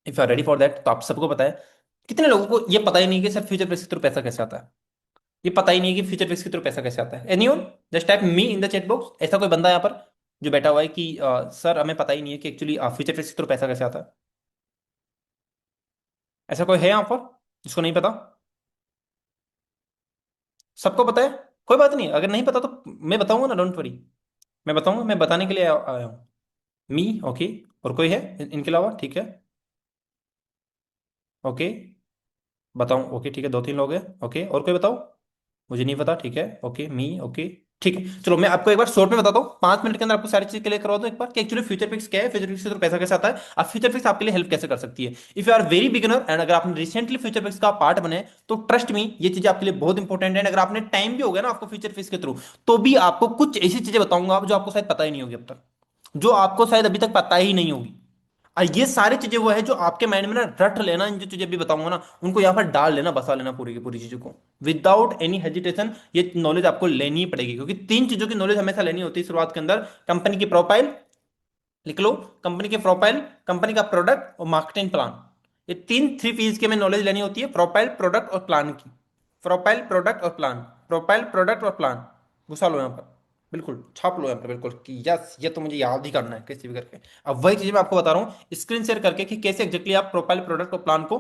If you are ready for that, तो आप सबको पता है, कितने लोगों को ये पता ही नहीं कि सर फ्यूचर फिक्स के थ्रू पैसा कैसे आता है? ये पता ही नहीं कि फ्यूचर फिक्स के थ्रू पैसा कैसे आता है। Anyone? Just type me in the chat box. ऐसा कोई बंदा यहाँ पर जो बैठा हुआ है कि सर हमें पता ही नहीं है कि एक्चुअली फ्यूचर फिक्स के थ्रू पैसा कैसे आता है"? ऐसा कोई है यहाँ पर जिसको नहीं पता? सबको पता है? कोई बात नहीं, अगर नहीं पता तो मैं बताऊंगा ना, डोंट वरी। मैं बताऊंगा, मैं बताने के लिए आया हूँ। मी, ओके। और कोई है इनके अलावा? ठीक है। ओके। बताऊं? ओके ठीक है, 2-3 लोग हैं। ओके, और कोई बताओ? मुझे नहीं पता, ठीक है। ओके, मी, ओके। ठीक है, चलो मैं आपको एक बार शॉर्ट में बताता हूँ, 5 मिनट के अंदर आपको सारी चीज क्लियर करवा दूं एक बार कि एक्चुअली फ्यूचर फिक्स क्या है, फ्यूचर फिक्स से तो पैसा कैसे आता है, अब फ्यूचर फिक्स आपके लिए हेल्प कैसे कर सकती है। If you are very beginner and अगर आपने रिसेंटली फ्यूचर फिक्स का पार्ट बने, तो ट्रस्ट मी ये चीजें आपके लिए बहुत इंपॉर्टेंट है। अगर आपने टाइम भी हो गया ना आपको फ्यूचर फिक्स के थ्रू, तो भी आपको कुछ ऐसी चीजें बताऊंगा जो आपको शायद पता ही नहीं होगी अब तक, जो आपको शायद अभी तक पता ही नहीं होगी। ये सारी चीजें वो है जो आपके माइंड में ना रट लेना, इन जो चीजें अभी बताऊंगा ना उनको यहाँ पर डाल लेना, बसा लेना पूरी की पूरी चीजों को, विदाउट एनी हेजिटेशन। ये नॉलेज आपको लेनी ही पड़ेगी, क्योंकि 3 चीजों की नॉलेज हमेशा लेनी होती है शुरुआत के अंदर। कंपनी की प्रोफाइल, लिख लो, कंपनी की प्रोफाइल, कंपनी का प्रोडक्ट और मार्केटिंग प्लान। ये तीन 3 P's की हमें नॉलेज लेनी होती है, प्रोफाइल, प्रोडक्ट और प्लान की। प्रोफाइल, प्रोडक्ट और प्लान। प्रोफाइल, प्रोडक्ट और प्लान। घुसा लो यहाँ पर, बिल्कुल छाप लो यहाँ पर बिल्कुल कि यस ये तो मुझे याद ही करना है कैसे भी करके। अब वही चीज मैं आपको बता रहा हूँ स्क्रीन शेयर करके कि कैसे एग्जैक्टली आप प्रोफाइल, प्रोडक्ट और प्लान को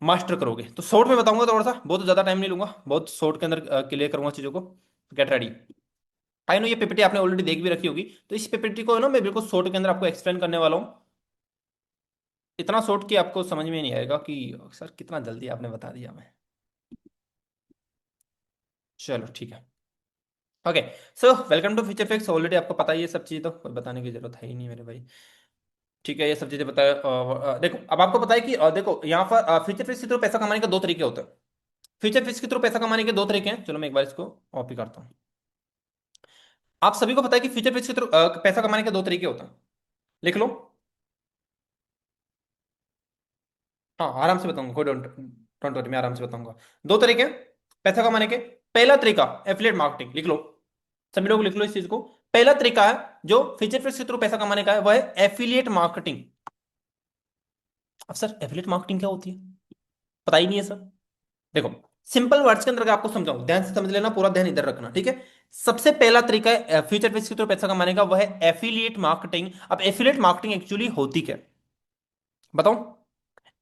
मास्टर करोगे। तो शॉर्ट में बताऊंगा, थोड़ा सा, बहुत ज्यादा टाइम नहीं लूंगा, बहुत शॉर्ट के अंदर क्लियर करूंगा चीजों को। Get ready. आई नो ये पीपीटी आपने ऑलरेडी देख भी रखी होगी, तो इस पीपीटी को ना मैं बिल्कुल शॉर्ट के अंदर आपको एक्सप्लेन करने वाला हूँ। इतना शॉर्ट कि आपको समझ में नहीं आएगा कि सर कितना जल्दी आपने बता दिया मैं। चलो ठीक है। Okay, so welcome to Future Fix. Already आपको पता ही है सब चीज़, तो कोई बताने की जरूरत है ही नहीं मेरे भाई। ठीक है, ये सब चीज़ें बताया। देखो अब आपको पता है कि देखो यहाँ पर फ्यूचर फिक्स के थ्रू पैसा कमाने के 2 तरीके होते हैं। फ्यूचर फिक्स के थ्रू पैसा कमाने के 2 तरीके हैं। चलो मैं एक बार इसको कॉपी करता हूँ। आप सभी को पता है कि फ्यूचर फिक्स के थ्रू पैसा कमाने के 2 तरीके होते हैं। लिख लो। हाँ, आराम से बताऊंगा, कोई डोंट डोंट वरी, मैं आराम से बताऊंगा। दो तरीके हैं पैसा कमाने के। पहला तरीका एफिलिएट मार्केटिंग, लिख लो, सभी लोग लिख लो इस चीज को। पहला तरीका है जो फीचर फिक्स के थ्रू पैसा कमाने का है, वह है एफिलिएट मार्केटिंग। अब सर एफिलिएट मार्केटिंग क्या होती है, पता ही नहीं है सर। देखो, सिंपल वर्ड्स के अंदर अगर आपको समझाऊं, ध्यान से समझ लेना, पूरा ध्यान इधर रखना, ठीक है। सबसे पहला तरीका है फ्यूचर फिक्स के थ्रू पैसा कमाने का, वह है एफिलिएट मार्केटिंग। अब एफिलिएट मार्केटिंग एक्चुअली होती क्या है, बताओ।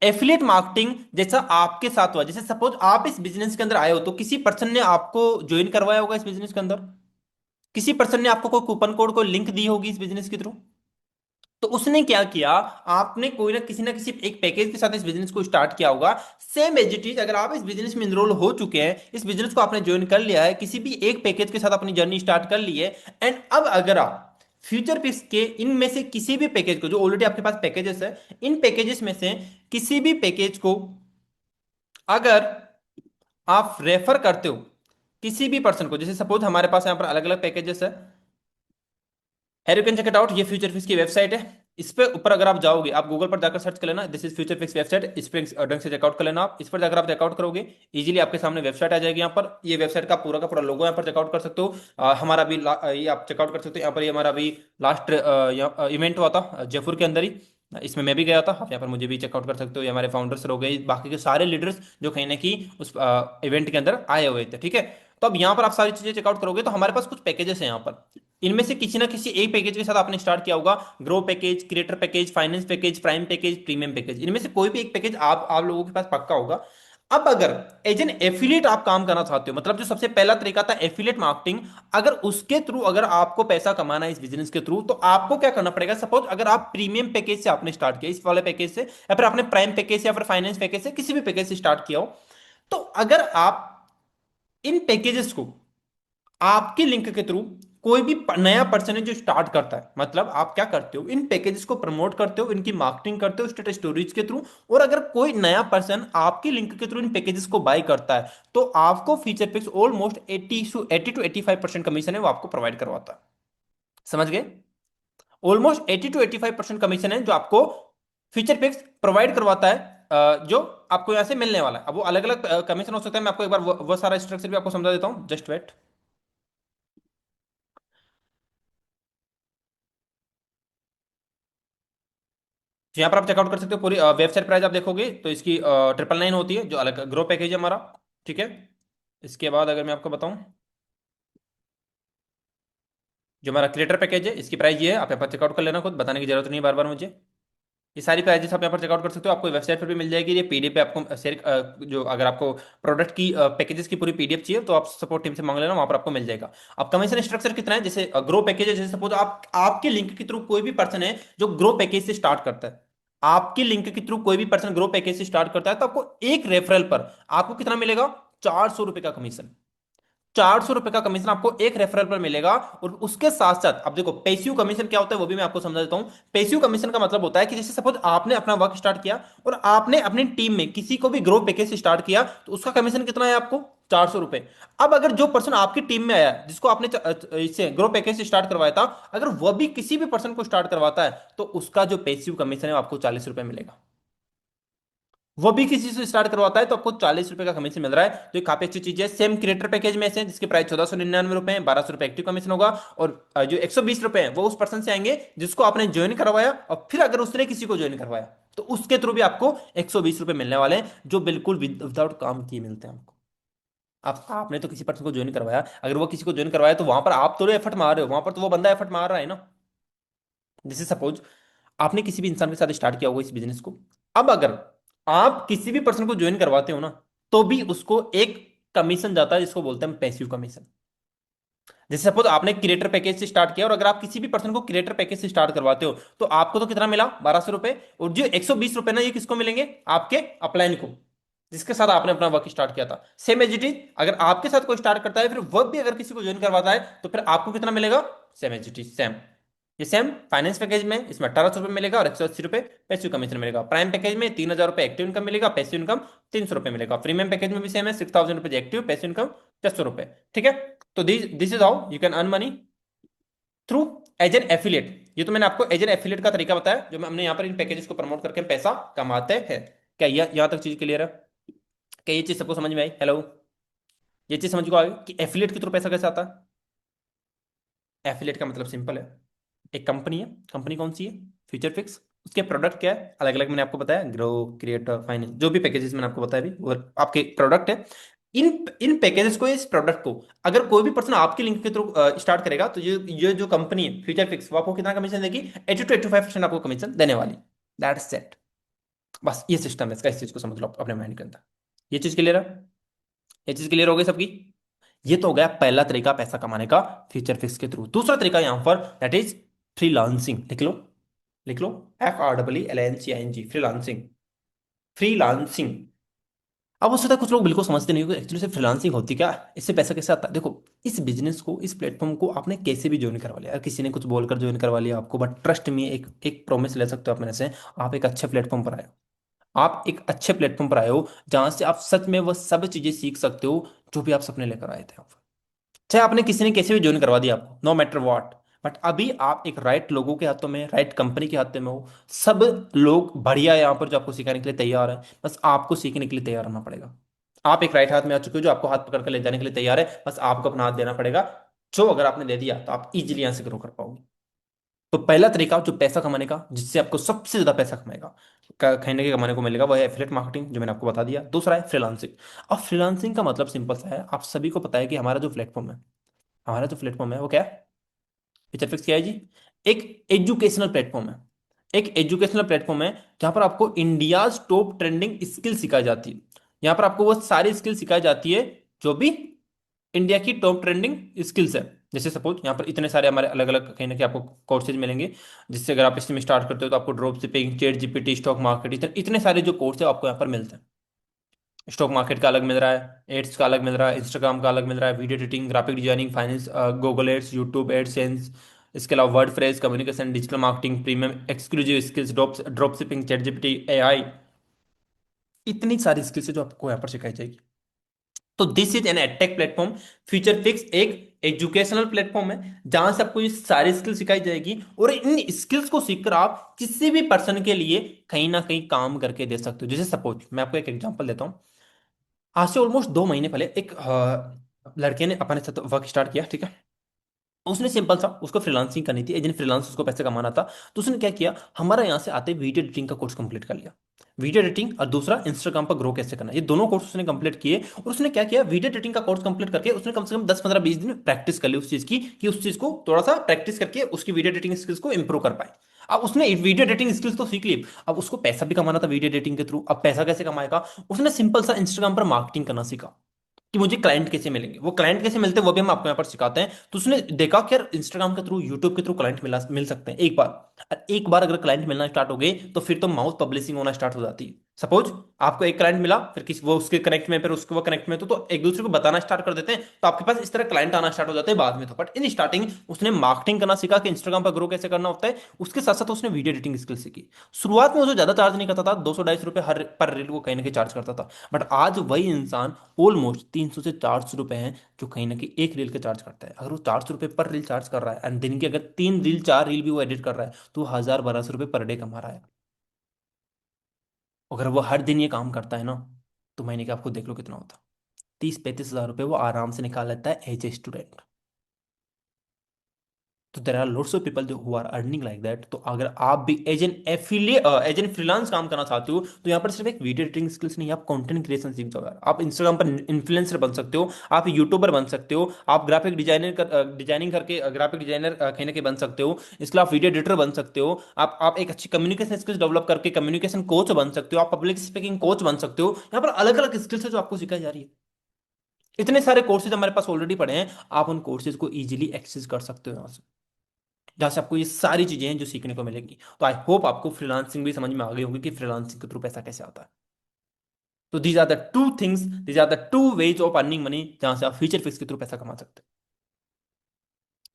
एफिलिएट मार्केटिंग जैसा आपके साथ हुआ, जैसे सपोज आप इस बिजनेस के अंदर आए हो, तो किसी पर्सन ने आपको ज्वाइन करवाया होगा इस बिजनेस के अंदर, किसी पर्सन ने आपको कोई कूपन कोड, कोई लिंक दी होगी इस बिजनेस के थ्रू। तो उसने क्या किया, आपने कोई ना किसी एक पैकेज के साथ इस बिजनेस को स्टार्ट किया होगा। सेम एज इट इज, अगर आप इस बिजनेस में इनरोल हो चुके हैं, इस बिजनेस को आपने ज्वाइन कर लिया है, किसी भी एक पैकेज के साथ अपनी जर्नी स्टार्ट कर ली है, एंड अब अगर आप फ्यूचर पिक्स के इनमें से किसी भी पैकेज को, जो ऑलरेडी आपके पास पैकेजेस है, इन पैकेजेस में से किसी भी पैकेज को अगर आप रेफर करते हो किसी भी पर्सन को, जैसे सपोज हमारे पास यहाँ पर अलग अलग पैकेजेस है, है, you can check it out. ये फ्यूचर फिक्स की वेबसाइट है। इस पे ऊपर अगर आप जाओगे, आप गूगल पर जाकर सर्च कर लेना, this is future fix website, इस पे ढंग से चेकआउट कर लेना। आप इस पर जाकर आप चेकआउट करोगे, इजीली आपके सामने वेबसाइट आ जाएगी। यहाँ पर ये वेबसाइट का पूरा लोगो यहाँ पर चेकआउट कर सकते हो। हमारा भी ये आप चेकआउट कर सकते हो। यहाँ पर ये हमारा भी लास्ट इवेंट हुआ था जयपुर के अंदर ही, इसमें मैं भी गया था। आप यहाँ पर मुझे भी चेकआउट कर सकते हो। ये हमारे फाउंडर्स हो गए, बाकी के सारे लीडर्स जो कहीं ना कहीं उस इवेंट के अंदर आए हुए थे, ठीक है। तो अब यहाँ पर आप सारी चीजें चेकआउट करोगे, तो हमारे पास कुछ पैकेजेस हैं यहाँ पर। इनमें से किसी ना किसी एक पैकेज के साथ आपने स्टार्ट किया होगा। Grow package, creator package, finance package, prime package, premium package, इनमें से कोई भी एक पैकेज आप लोगों के पास पक्का होगा। अब अगर एज एन एफिलिएट आप काम करना चाहते हो, मतलब जो सबसे पहला तरीका था एफिलिएट मार्केटिंग, अगर उसके थ्रू अगर आपको पैसा कमाना है इस बिजनेस के थ्रू, तो आपको क्या करना पड़ेगा। सपोज अगर आप प्रीमियम पैकेज से आपने स्टार्ट किया, इस वाले पैकेज से, या फिर आपने प्राइम पैकेज से या फिर फाइनेंस पैकेज से, किसी भी पैकेज से स्टार्ट किया हो, तो अगर आप इन पैकेजेस को आपके लिंक के थ्रू कोई भी नया पर्सन है जो स्टार्ट करता है, मतलब आप क्या करते हो, इन पैकेजेस को प्रमोट करते हो, इनकी मार्केटिंग करते हो स्टेटस स्टोरीज के थ्रू, और अगर कोई नया पर्सन आपके लिंक के थ्रू इन पैकेजेस को बाय करता है, तो आपको Future Fix almost 80 to 85% commission है वो आपको प्रोवाइड करवाता है। समझ गए, ऑलमोस्ट 80 to 85% कमीशन है जो आपको फीचर पिक्स प्रोवाइड करवाता है, जो आपको यहां से मिलने वाला है। अब वो अलग अलग कमीशन हो सकता है, मैं आपको एक बार वो सारा स्ट्रक्चर भी आपको समझा देता हूं, जस्ट वेट। तो यहाँ पर आप चेकआउट कर सकते हो। पूरी वेबसाइट प्राइस आप देखोगे तो इसकी 999 होती है, जो अलग ग्रो पैकेज है हमारा, ठीक है। इसके बाद अगर मैं आपको बताऊं, जो हमारा क्रिएटर पैकेज है, इसकी प्राइस ये है। आप यहाँ पर चेकआउट कर लेना, खुद बताने की जरूरत नहीं बार बार मुझे। ये सारी प्राइजेस आप यहाँ पर चेकआउट कर सकते हो, आपको वेबसाइट पर भी मिल जाएगी। ये पीडीएफ पे आपको शेयर, जो अगर आपको प्रोडक्ट की पैकेजेस की पूरी पीडीएफ चाहिए, तो आप सपोर्ट टीम से मांग लेना, वहां पर आपको मिल जाएगा। अब कमीशन स्ट्रक्चर कितना है, जैसे ग्रो पैकेज है, जैसे सपोज आप आपके लिंक के थ्रू कोई भी पर्सन है जो ग्रो पैकेज से स्टार्ट करता है, आपके लिंक के थ्रू कोई भी पर्सन ग्रो पैकेज से स्टार्ट करता है, तो आपको एक रेफरल पर आपको कितना मिलेगा, 400 रुपए का कमीशन। 400 रुपए का कमीशन आपको एक रेफरल पर मिलेगा। और उसके साथ साथ अब देखो, पैसिव कमीशन क्या होता है वो भी मैं आपको समझा देता हूं। पैसिव कमीशन का मतलब होता है कि जैसे सपोज आपने अपना वर्क स्टार्ट किया और आपने अपनी टीम में किसी को भी ग्रो पैकेज से स्टार्ट किया, तो उसका कमीशन कितना है आपको, 400 रुपए। अब अगर जो पर्सन आपकी टीम में आया, जिसको आपने इससे ग्रो पैकेज से स्टार्ट करवाया था, अगर वह भी किसी भी पर्सन को स्टार्ट करवाता है, तो उसका जो पैसिव कमीशन है वो आपको 40 रुपए मिलेगा। वो भी किसी से स्टार्ट करवाता है तो आपको 40 रुपए का कमीशन मिल रहा है। तो ये काफी अच्छी चीज है। सेम क्रिएटर पैकेज में से, जिसकी प्राइस 1499 रुपए है, 1200 रुपए एक्टिव कमीशन होगा। और जो 120 रुपए है वो उस पर्सन से आएंगे जिसको आपने ज्वाइन करवाया, और फिर अगर उसने किसी को ज्वाइन करवाया, तो उसके थ्रू भी आपको 120 रुपए मिलने वाले हैं, जो बिल्कुल विदाउट काम किए मिलते हैं आपको। आपने तो किसी पर्सन को ज्वाइन करवाया, अगर वो किसी को ज्वाइन करवाया, तो वहां पर आप थोड़े एफर्ट मार रहे हो, वहां पर तो वो बंदा एफर्ट मार रहा है ना। जैसे सपोज आपने किसी भी इंसान के साथ स्टार्ट किया होगा इस बिजनेस को, अब अगर आप किसी भी पर्सन को ज्वाइन करवाते हो ना, तो भी उसको एक कमीशन जाता है, जिसको बोलते हैं पैसिव कमीशन। जैसे सपोज आपने क्रिएटर पैकेज से स्टार्ट किया, और अगर आप किसी भी पर्सन को क्रिएटर पैकेज से स्टार्ट करवाते हो, तो आपको तो कितना मिला, 1200 रुपए। और जो 120 रुपए ना, ये किसको मिलेंगे, आपके अपलाइन को, जिसके साथ आपने अपना वर्क स्टार्ट किया था। सेम एज इट इज, अगर आपके साथ कोई स्टार्ट करता है, फिर वह भी अगर किसी को ज्वाइन करवाता है, तो फिर आपको कितना मिलेगा, same as it is same. ये सेम फाइनेंस पैकेज में, इसमें 1800 रुपये मिलेगा और 180 रुपये पैसिव कमीशन मिलेगा। प्राइम पैकेज में 3000 रुपये एक्टिव इनकम मिलेगा, पैसिव इनकम 300 रुपये मिलेगा। प्रीमियम पैकेज में भी सेम है, 6000 रुपये एक्टिव, पैसिव इनकम 600 रुपये, ठीक है। तो this is how you can earn money through as an affiliate. ये तो मैंने आपको एज एन एफिलिएट का तरीका बताया, जो हमने यहाँ पर इन पैकेजेस को प्रमोट करके पैसा कमाते हैं। क्या यहाँ तक चीज क्लियर है। क्या ये चीज सबको समझ में आई? हेलो? ये चीज समझ को आ गई कि एफिलिएट के थ्रू पैसा कैसे आता है? एफिलिएट का मतलब सिंपल है। एक कंपनी है, कंपनी कौन सी है? Future fix. उसके प्रोडक्ट क्या है? अलग अलग मैंने आपको बताया, ग्रो, क्रिएटर, फाइनेंस, जो भी पैकेजेस मैंने आपको बताया भी वो आपके प्रोडक्ट है। इन इन पैकेजेस को, इस प्रोडक्ट को अगर कोई भी पर्सन आपके लिंक के थ्रू स्टार्ट करेगा तो ये जो कंपनी है फ्यूचर फिक्स, वो आपको कितना कमीशन देगी? 80 to 85% आपको कमीशन देने वाली। That's set. बस ये सिस्टम है इसका, इस चीज को समझ लो अपने माइंड के अंदर। ये चीज क्लियर है? ये चीज क्लियर हो गई सबकी? ये तो हो गया पहला तरीका पैसा कमाने का, फ्यूचर फिक्स के थ्रू। दूसरा तरीका यहां पर, दैट इज फ्रीलांसिंग। लिख लो, लिख लो, FREELANCING, फ्रीलांसिंग। फ्रीलांसिंग। अब हो सकता है कुछ लोग बिल्कुल समझते नहीं हो एक्चुअली से फ्रीलांसिंग होती क्या है, इससे पैसा कैसे आता है। देखो, इस बिजनेस को, इस प्लेटफॉर्म को आपने कैसे भी ज्वाइन करवा लिया, किसी ने कुछ बोलकर ज्वाइन करवा लिया आपको, बट ट्रस्ट में एक एक प्रॉमिस ले सकते हो आप मेरे से, आप एक अच्छे प्लेटफॉर्म पर आए हो। आप एक अच्छे प्लेटफॉर्म पर आए हो जहां से आप सच में वो सब चीजें सीख सकते हो जो भी आप सपने लेकर आए थे। चाहे आपने किसी ने कैसे भी ज्वाइन करवा दिया आपको, नो मैटर व्हाट, बट अभी आप एक राइट लोगों के हाथों में, राइट कंपनी के हाथों में हो। सब लोग बढ़िया है यहाँ पर जो आपको सिखाने के लिए तैयार है, बस आपको सीखने के लिए तैयार होना पड़ेगा। आप एक राइट हाथ में आ चुके हो जो आपको हाथ पकड़ कर ले जाने के लिए तैयार है, बस आपको अपना हाथ देना पड़ेगा। जो अगर आपने दे दिया तो आप इजीली यहाँ से ग्रो कर पाओगे। तो पहला तरीका जो पैसा कमाने का, जिससे आपको सबसे ज्यादा पैसा कमाएगा, कहने के कमाने को मिलेगा, वो है एफिलिएट मार्केटिंग, जो मैंने आपको बता दिया। दूसरा है फ्रीलांसिंग। अब फ्रीलांसिंग का मतलब सिंपल सा है, आप सभी को पता है कि हमारा जो प्लेटफॉर्म है, हमारा जो प्लेटफॉर्म है वो क्या है? फीचर फिक्स क्या है जी? एक एजुकेशनल प्लेटफॉर्म है। एक एजुकेशनल प्लेटफॉर्म है जहां पर आपको इंडियाज टॉप ट्रेंडिंग स्किल सिखाई जाती है। यहाँ पर आपको वो सारी स्किल सिखाई जाती है जो भी इंडिया की टॉप ट्रेंडिंग स्किल्स है। जैसे सपोज यहाँ पर इतने सारे हमारे अलग अलग कहीं ना कहीं आपको कोर्सेज मिलेंगे, जिससे अगर आप इसमें स्टार्ट करते हो तो आपको drop shipping, chat GPT, stock market, इतने इतने सारे जो कोर्स है आपको यहाँ पर मिलते हैं। स्टॉक मार्केट का अलग मिल रहा है, एड्स का अलग मिल रहा है, इंस्टाग्राम का अलग मिल रहा है, video editing, graphic designing, finance, Google ads, YouTube AdSense. इसके अलावा word phrase, communication, digital marketing, premium exclusive skills, drop shipping, ChatGPT, AI। इतनी सारी स्किल्स है जो आपको यहाँ पर सिखाई जाएगी। तो this is an edtech platform. Future fix एक एजुकेशनल प्लेटफॉर्म है जहां से आपको ये सारी स्किल सिखाई जाएगी, और इन स्किल्स को सीखकर आप किसी भी पर्सन के लिए कहीं ना कहीं काम करके दे सकते हो। जैसे सपोज मैं आपको एक एग्जांपल देता हूँ। आज से ऑलमोस्ट 2 महीने पहले एक लड़के ने अपने साथ वर्क स्टार्ट किया, ठीक है। उसने सिंपल सा, उसको फ्रीलांसिंग करनी थी, एजेंट फ्रीलांस, उसको पैसे कमाना था। तो उसने क्या किया, हमारा यहाँ से आते वीडियो एडिटिंग का कोर्स कंप्लीट कर लिया। वीडियो एडिटिंग और दूसरा इंस्टाग्राम पर ग्रो कैसे करना, ये दोनों कोर्स उसने कंप्लीट किए। और उसने क्या किया, वीडियो एडिटिंग का कोर्स कंप्लीट करके उसने कम से कम 10 15 20 दिन प्रैक्टिस कर ली उस चीज की, कि उस चीज को थोड़ा सा प्रैक्टिस करके उसकी वीडियो एडिटिंग स्किल्स को इंप्रूव कर पाए। अब उसने वीडियो एडिटिंग स्किल्स तो सीख ली, अब उसको पैसा भी कमाना था वीडियो एडिटिंग के थ्रू। अब पैसा कैसे कमाएगा? उसने सिंपल सा इंस्टाग्राम पर मार्केटिंग करना सीखा, कि मुझे क्लाइंट कैसे मिलेंगे, वो क्लाइंट कैसे मिलते हैं वो भी हम आपको यहाँ पर सिखाते हैं। तो उसने देखा कि यार इंस्टाग्राम के थ्रू, यूट्यूब के थ्रू क्लाइंट मिल सकते हैं एक बार। और एक बार अगर क्लाइंट मिलना स्टार्ट हो गए तो फिर तो माउथ पब्लिशिंग होना स्टार्ट हो जाती है। सपोज आपको एक क्लाइंट मिला, फिर किसी वो उसके कनेक्ट में, फिर उसको वो कनेक्ट में, तो एक दूसरे को बताना स्टार्ट कर देते हैं, तो आपके पास इस तरह क्लाइंट आना स्टार्ट हो जाते हैं बाद में। तो बट इन स्टार्टिंग उसने मार्केटिंग करना सीखा कि इंस्टाग्राम पर ग्रो कैसे करना होता है। उसके साथ साथ उसने वीडियो एडिटिंग स्किल सीखी। शुरुआत में वो ज्यादा चार्ज नहीं करता था, 200 250 रुपए हर पर रील वो कहीं ना कहीं चार्ज करता था। बट आज वही इंसान ऑलमोस्ट 300 से 400 रुपए हैं जो कहीं ना कहीं एक रील के चार्ज करता है। अगर वो 400 रुपए पर रील चार्ज कर रहा है, एंड दिन की अगर 3 रील 4 रील भी वो एडिट कर रहा है, तो 1000 1200 रुपए पर डे कमा रहा है। अगर वो हर दिन ये काम करता है ना, तो महीने का आपको देख लो कितना होता है। 30 35 हजार रुपए वो आराम से निकाल लेता है एज ए स्टूडेंट। तो there are lots of people जो who are earning like that. तो अगर आप भी as an affiliate, as an freelance काम करना चाहते हो, तो यहाँ पर सिर्फ एक वीडियो एडिटिंग स्किल्स नहीं, आप कंटेंट क्रिएशन सीख जाओ यार। आप इंस्टाग्राम पर इन्फ्लुएंसर बन सकते हो, आप यूट्यूबर बन सकते हो, आप ग्राफिक डिजाइनर डिजाइनिंग करके ग्राफिक डिजाइनर कहीं ना कहीं बन सकते हो। इसके अलावा आप वीडियो एडिटर बन सकते हो। आप एक अच्छी कम्युनिकेशन स्किल्स डेवलप करके कम्युनिकेशन कोच बन सकते हो, आप पब्लिक स्पीकिंग कोच बन सकते हो। यहाँ पर अलग अलग स्किल्स है जो आपको सिखाई जा रही है। इतने सारे कोर्सेज हमारे पास ऑलरेडी पड़े हैं, आप उन कोर्सेज को इजीली एक्सेस कर सकते हो यहाँ से, जहाँ से आपको ये सारी चीजें हैं जो सीखने को मिलेगी। तो आई होप आपको फ्रीलांसिंग भी समझ में आ गई होगी कि फ्रीलांसिंग के थ्रू पैसा कैसे आता है। तो these are the two things, these are the two ways of earning money, जहां से आप फ्यूचर फिक्स के थ्रू पैसा कमा सकते हैं।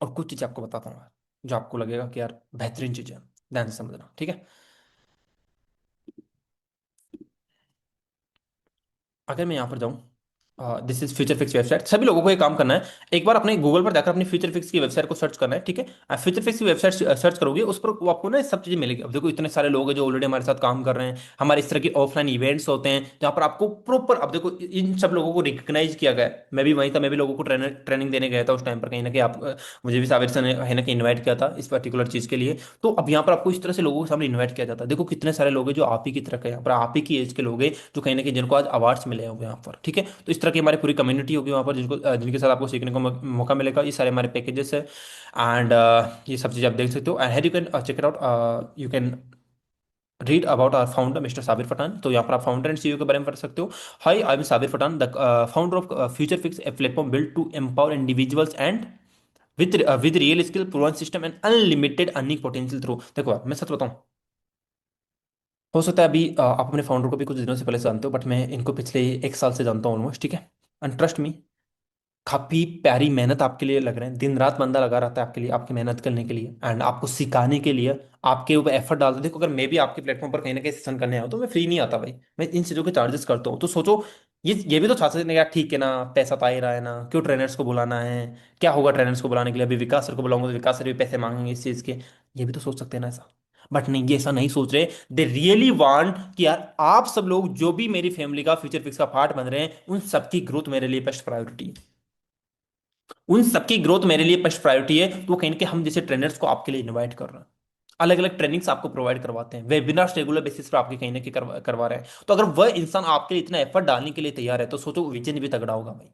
और कुछ चीजें आपको बताता हूँ यार, जो आपको लगेगा कि यार बेहतरीन चीजें हैं, ध्यान से समझना, ठीक है। अगर मैं यहाँ पर जाऊँ, this is future fix website. सभी लोगों को ये काम करना है, एक बार अपने गूगल पर जाकर अपनी फ्यूचर फिक्स की वेबसाइट को सर्च करना है, ठीक है। आप फ्यूचर फिक्स की वेबसाइट सर्च करोगे, उस पर वो आपको ना सब चीजें मिलेगी। अब देखो इतने सारे लोग हैं जो ऑलरेडी हमारे साथ काम कर रहे हैं, हमारे इस तरह की ऑफलाइन इवेंट्स होते हैं जहाँ पर आपको प्रॉपर, अब देखो इन सब लोगों को रिकग्नाइज किया गया है। मैं भी वहीं था, मैं भी लोगों को ट्रेनिंग देने गया था उस टाइम पर, कहीं ना कहीं आप मुझे भी साबिर सर ने कहीं ना कहीं इन्वाइट किया था इस पर्टिकुलर चीज के लिए। तो अब यहाँ पर आपको इस तरह से लोगों के सामने इन्वाइट किया जाता है। देखो कितने सारे लोग हैं जो आप ही की तरह के, यहाँ पर आप ही की एज के लोग हैं जो कहीं ना कहीं जिनको आज अवार्ड्स मिले होंगे यहाँ पर, ठीक है। तो इस तरह की हमारी पूरी कम्युनिटी होगी वहाँ पर, जिनको जिनके साथ आपको सीखने को मौका मिलेगा। ये सारे हमारे पैकेजेस है, एंड ये सब चीज़ आप देख सकते हो। And you can check it out, you can read about our founder mister Sabir Pathan. तो यहाँ पर आप फाउंडर एंड सीईओ के बारे में पढ़ सकते हो। Hi, I am Sabir Pathan, the founder of Future Fix, a platform build to empower individuals and with real skill, proven system and unlimited earning potential through. देखो यार, मैं सच बताऊं, हो सकता है अभी आप अपने फाउंडर को भी कुछ दिनों से पहले से जानते हो, बट मैं इनको पिछले 1 साल से जानता हूँ ऑलमोस्ट, ठीक है। एंड ट्रस्ट मी, काफी प्यारी मेहनत आपके लिए लग रहे हैं। दिन रात बंदा लगा रहता है आपके लिए, आपकी मेहनत करने के लिए एंड आपको सिखाने के लिए, आपके ऊपर एफर्ट डालते हैं। देखो अगर मैं भी आपके प्लेटफॉर्म पर कहीं ना कहीं सेशन करने आया तो मैं फ्री नहीं आता भाई, मैं इन चीज़ों के चार्जेस करता हूँ। तो सोचो, ये भी तो चाहते हैं यार, ठीक है ना, पैसा तो आ ही रहा है ना, क्यों ट्रेनर्स को बुलाना है, क्या होगा ट्रेनर्स को बुलाने के लिए, अभी विकास सर को बुलाऊंगा तो विकास सर भी पैसे मांगेंगे इस चीज़ के। ये भी तो सोच सकते हैं ना ऐसा। बट नहीं, ये ऐसा नहीं सोच रहे। दे रियली वांट कि यार आप सब लोग जो भी मेरी फैमिली का फ्यूचर फिक्स का पार्ट बन रहे हैं, उन सबकी ग्रोथ मेरे लिए फर्स्ट प्रायोरिटी है। उन सबकी ग्रोथ मेरे लिए फर्स्ट प्रायोरिटी है। तो कहीं ना कहीं हम जैसे ट्रेनर्स को आपके लिए इनवाइट कर रहे हैं, अलग अलग ट्रेनिंग्स आपको प्रोवाइड करवाते हैं, वेबिनार्स रेगुलर बेसिस पर आपके कहीं ना कहीं करवा रहे हैं। तो अगर वह इंसान आपके लिए इतना एफर्ट डालने के लिए तैयार है, तो सोचो विजन भी तगड़ा होगा भाई।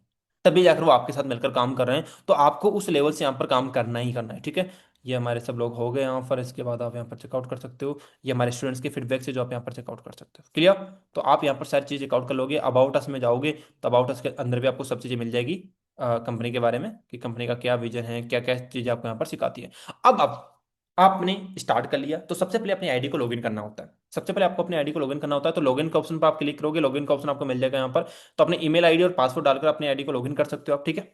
तभी जाकर वो आपके साथ मिलकर काम कर रहे हैं। तो आपको उस लेवल से यहाँ पर काम करना ही करना है, ठीक है। ये हमारे सब लोग हो गए यहाँ पर, इसके बाद आप यहाँ पर चेकआउट कर सकते हो। ये हमारे स्टूडेंट्स के फीडबैक से जो आप यहाँ पर चेकआउट कर सकते हो, क्लियर। तो आप यहाँ पर सारी चीज़ चेकआउट कर लोगे। अबाउट अस में जाओगे तो अबाउट अस के अंदर भी आपको सब चीज़ें मिल जाएगी कंपनी के बारे में, कि कंपनी का क्या विजन है, क्या क्या चीज़ें आपको यहाँ पर सिखाती है। अब आपने स्टार्ट कर लिया तो सबसे पहले अपनी आईडी को लॉगिन करना होता है। सबसे पहले आपको अपनी आईडी को लॉगिन करना होता है। तो लॉगिन के ऑप्शन पर आप क्लिक करोगे, लॉगिन का ऑप्शन आपको मिल जाएगा यहाँ पर। तो अपने ईमेल आईडी और पासवर्ड डालकर अपनी आईडी को लॉगिन कर सकते हो आप, ठीक है।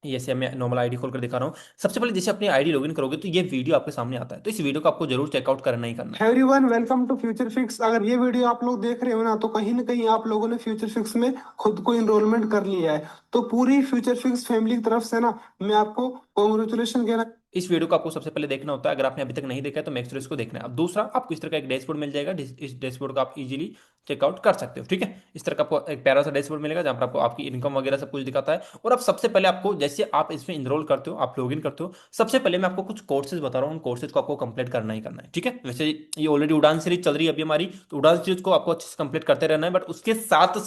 जैसे मैं नॉर्मल आईडी खोलकर दिखा रहा हूँ। सबसे पहले जैसे अपनी आईडी लॉगिन करोगे तो ये वीडियो आपके सामने आता है, तो इस वीडियो को आपको जरूर चेकआउट करना ही करना है।
Everyone welcome to Future Fix. अगर ये वीडियो आप लोग देख रहे हो ना, तो कहीं ना कहीं आप लोगों ने फ्यूचर फिक्स में खुद को इनरोलमेंट कर लिया है। तो पूरी फ्यूचर फिक्स फैमिली की तरफ से ना, मैं आपको कॉन्ग्रेचुलेशन कहना।
इस वीडियो को आपको सबसे पहले देखना होता है, अगर आपने अभी तक नहीं देखा है तो मेक श्योर इसको देखना है। अब दूसरा, आपको इस तरह का एक डैशबोर्ड मिल जाएगा, इस डैशबोर्ड को आप इजीली चेकआउट कर सकते हो, ठीक है। इस तरह का आपको एक प्यारा सा डैशबोर्ड मिलेगा जहां पर आपको आपकी इनकम वगैरह सब कुछ दिखाता है। और अब सबसे पहले आपको, जैसे आप इसमें इनरोल करते हो, आप लॉगिन करते हो, सबसे पहले मैं आपको कुछ कोर्सेज बता रहा हूँ, उन कोर्सेज को आपको कंप्लीट करना ही करना है, ठीक है। वैसे ये ऑलरेडी उड़ान सीरीज चल रही है अभी हमारी, तो उड़ान सीरीज को आपको अच्छे से कंप्लीट करते रहना है, बट उसके साथ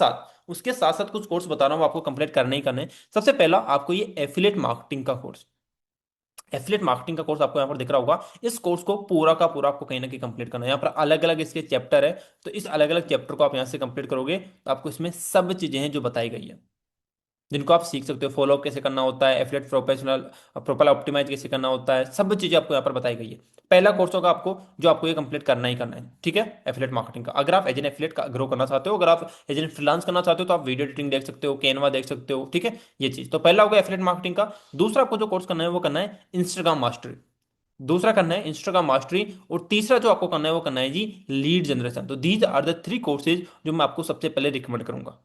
साथ कुछ कोर्स बता रहा हूँ आपको कंप्लीट करने ही करने हैं। सबसे पहला आपको ये एफिलेट मार्केटिंग का कोर्स, एफिलिएट मार्केटिंग का कोर्स आपको यहाँ पर दिख रहा होगा। इस कोर्स को पूरा का पूरा आपको कहीं ना कहीं कंप्लीट करना है। यहाँ पर अलग अलग इसके चैप्टर है, तो इस अलग अलग चैप्टर को आप यहाँ से कंप्लीट करोगे तो आपको इसमें सब चीजें हैं जो बताई गई है, जिनको आप सीख सकते हो। फॉलो कैसे करना होता है, एफिलिएट प्रोफेशनल प्रोफाइल ऑप्टिमाइज कैसे करना होता है, सब चीजें आपको यहाँ पर बताई गई है। पहला कोर्स होगा आपको, जो आपको ये कंप्लीट करना ही करना है, ठीक है। एफिलिएट मार्केटिंग का, अगर आप एज एन एफिलिएट का ग्रो करना चाहते हो, अगर आप एज एन फ्रीलांस करना चाहते हो, तो आप वीडियो एडिटिंग देख सकते हो, कैनवा देख सकते हो, ठीक है। ये चीज तो पहला होगा एफिलिएट मार्केटिंग का। दूसरा आपको जो कोर्स करना है वो करना है इंस्टाग्राम मास्टरी। दूसरा करना है इंस्टाग्राम मास्टरी। और तीसरा जो आपको करना है वो करना है जी लीड जनरेशन। तो these are the three courses जो मैं आपको सबसे पहले रिकमेंड करूंगा।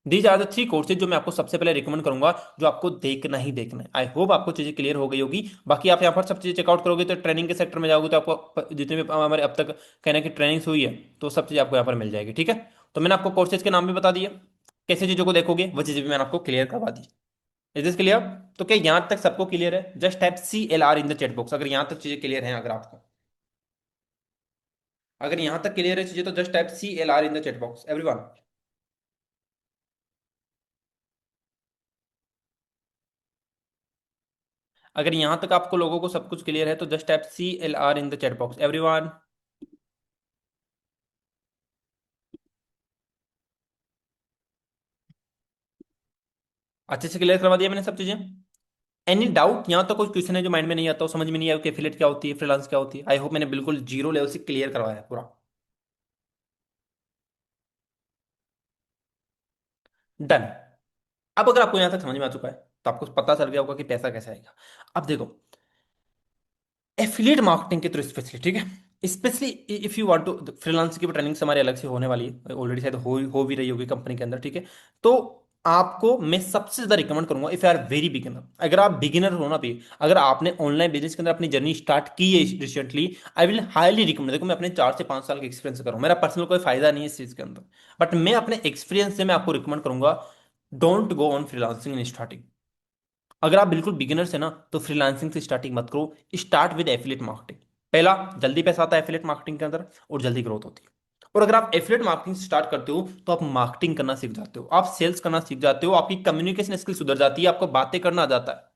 These are the three courses जो मैं आपको सबसे पहले रिकमेंड करूंगा, जो आपको देखना ही देखना है। आई होप आपको चीजें क्लियर हो गई होगी। बाकी आप यहाँ पर सब चीजें चेकआउट करोगे तो ट्रेनिंग के सेक्टर में जाओगे तो आपको जितने भी हमारे अब तक कहना की ट्रेनिंग्स हुई है, तो सब चीज़ आपको यहाँ पर मिल जाएगी, ठीक है। तो मैंने आपको कोर्सेज के नाम भी बता दिए, कैसे चीजों को देखोगे वो चीजें भी मैंने आपको क्लियर करवा दी। Is this clear? तो क्या यहाँ तक सबको क्लियर है? Just type CLR in the chat box अगर यहाँ तक चीजें क्लियर हैं। अगर आपको, अगर यहाँ तक क्लियर है चीजें, तो just type CLR in the chat box everyone. अगर यहाँ तक आपको लोगों को सब कुछ क्लियर है तो just type CLR in the chat box everyone. अच्छे से क्लियर करवा दिया मैंने सब चीजें। Any doubt? यहाँ तो कोई क्वेश्चन है जो माइंड में नहीं आता हो, समझ में नहीं आया कि एफिलिएट क्या होती है, फ्रीलांस क्या होती है? आई होप मैंने बिल्कुल जीरो लेवल से क्लियर करवाया है पूरा। डन। अब अगर आपको यहाँ तक समझ में आ चुका है तो आपको पता चल गया होगा कि पैसा कैसे आएगा। अब देखो, एफिलिएट मार्केटिंग के थ्रू स्पेशली, ठीक है। Specially if you want to, freelance की ट्रेनिंग हमारी अलग से होने वाली है ऑलरेडी, शायद हो भी रही होगी कंपनी के अंदर, ठीक है। तो आपको मैं सबसे ज्यादा रिकमेंड करूंगा, if you are very beginner, अगर आप बिगिनर हो ना भी, अगर आपने ऑनलाइन बिजनेस के अंदर अपनी जर्नी स्टार्ट की है recently, I will highly recommend. देखो मैं अपने 4 से 5 साल के एक्सपीरियंस से करूँ, मेरा पर्सनल कोई फायदा नहीं है इस चीज के अंदर, बट मैं अपने एक्सपीरियंस से मैं आपको रिकमेंड करूंगा, don't go on freelancing in starting. अगर आप बिल्कुल बिगिनर से ना, तो फ्रीलांसिंग से स्टार्टिंग मत करो, स्टार्ट विद एफिलिएट मार्केटिंग। पहला, जल्दी पैसा आता है एफिलिएट मार्केटिंग के अंदर, और जल्दी ग्रोथ होती है। और अगर आप एफिलिएट मार्केटिंग से स्टार्ट करते हो, तो आप मार्केटिंग करना सीख जाते हो, आप सेल्स करना सीख जाते हो, आपकी कम्युनिकेशन स्किल सुधर जाती है, आपको बातें करना आ जाता है।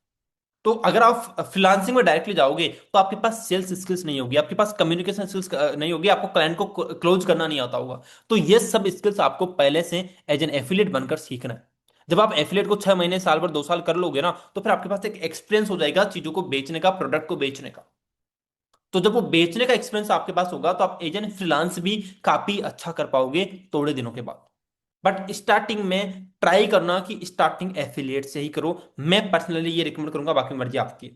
तो अगर आप फ्रीलांसिंग में डायरेक्टली जाओगे, तो आपके पास सेल्स स्किल्स नहीं होगी, आपके पास कम्युनिकेशन स्किल्स नहीं होगी, आपको क्लाइंट को क्लोज करना नहीं आता होगा। तो ये सब स्किल्स आपको पहले से एज एन एफिलिएट बनकर सीखना है। जब आप एफिलिएट को 6 महीने, साल भर, 2 साल कर लोगे ना, तो फिर आपके पास एक एक्सपीरियंस हो जाएगा चीजों को बेचने का, प्रोडक्ट को बेचने का। तो जब वो बेचने का एक्सपीरियंस आपके पास होगा, तो आप एज एन फ्रीलांस भी काफी अच्छा कर पाओगे थोड़े दिनों के बाद। बट स्टार्टिंग में ट्राई करना कि स्टार्टिंग एफिलिएट से ही करो। मैं पर्सनली ये रिकमेंड करूंगा, बाकी मर्जी आपकी।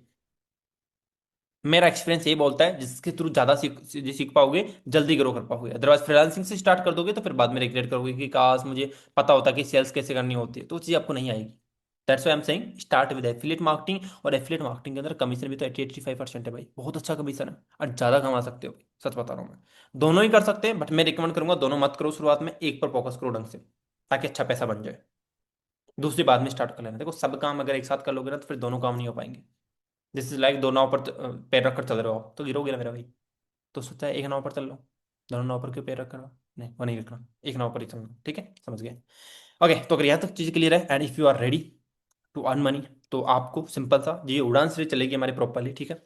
मेरा एक्सपीरियंस ये बोलता है, जिसके थ्रू ज्यादा सीख पाओगे, जल्दी ग्रो कर पाओगे। अदरवाइज फ्रीलांसिंग से स्टार्ट कर दोगे, तो फिर बाद में रिग्रेट करोगे कि काश मुझे पता होता कि सेल्स कैसे करनी होती है, तो वो चीज़ आपको नहीं आएगी। That's why I am saying start with affiliate marketing. और एफिलिएट मार्केटिंग के अंदर कमीशन भी तो 80-85% है भाई, बहुत अच्छा कमीशन है, और ज्यादा कमा सकते हो भाई, सच बता रहा हूँ मैं। दोनों ही कर सकते हैं, बट मैं रिकमेंड करूंगा दोनों मत करो शुरुआत में, एक पर फोकस करो ढंग से, ताकि अच्छा पैसा बन जाए। दूसरी बाद में स्टार्ट कर लेना। देखो सब काम अगर एक साथ कर लोगे ना, तो फिर दोनों काम नहीं हो पाएंगे। दिस इज लाइक दो नाव पर पैर रखकर चल रहे हो आप, तो गिरोगे ना मेरा भाई। तो सोचता है एक नाव पर चल लो, दोनों नाव पर क्यों पैर रखना, नहीं वो नहीं रखना, एक नाव पर ही चलना, ठीक है, समझ गए। ओके, तो अगर यहाँ तक चीज़ क्लियर है, and if you are ready to earn money, तो आपको सिंपल सा ये उड़ान सीरीज चलेगी हमारी प्रॉपरली, ठीक है।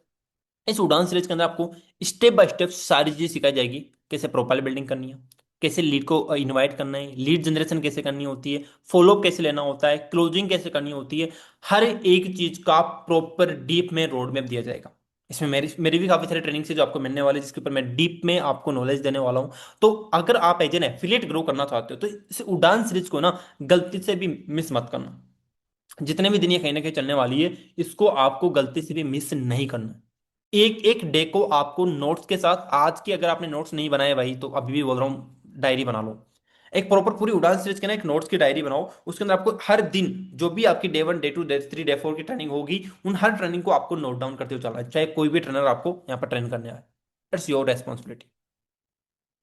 इस उड़ान सीरीज के अंदर आपको स्टेप बाय स्टेप सारी चीज़ सिखाई जाएगी। कैसे प्रोफाइल बिल्डिंग करनी है, कैसे लीड को इनवाइट करना है, लीड जनरेशन कैसे करनी होती है, फॉलोअप कैसे लेना होता है, क्लोजिंग कैसे करनी होती है, हर एक चीज का प्रॉपर डीप में रोड मैप दिया जाएगा। इसमें मेरी मेरी भी काफी सारी ट्रेनिंग है जो आपको मिलने वाली है, जिसके ऊपर मैं डीप में आपको नॉलेज देने वाला हूँ। तो अगर आप एज एन एफिलिएट ग्रो करना चाहते हो, तो इस उड़ान सीरीज को ना गलती से भी मिस मत करना। जितने भी दिन ये कहीं ना कहीं चलने वाली है, इसको आपको गलती से भी मिस नहीं करना। एक एक डे को आपको नोट्स के साथ, आज की अगर आपने नोट्स नहीं बनाए भाई, तो अभी भी बोल रहा हूँ डायरी बना लो। एक प्रॉपर पूरी उड़ान सीरीज के ना एक नोट्स की डायरी बनाओ, उसके अंदर आपको हर दिन जो भी आपकी डे 1, डे 2, डे 3, डे 4 की ट्रेनिंग होगी, उन हर ट्रेनिंग को आपको नोट डाउन करते हुए चलना है, चाहे कोई भी ट्रेनर आपको यहाँ पर ट्रेन करने आए। It's your responsibility,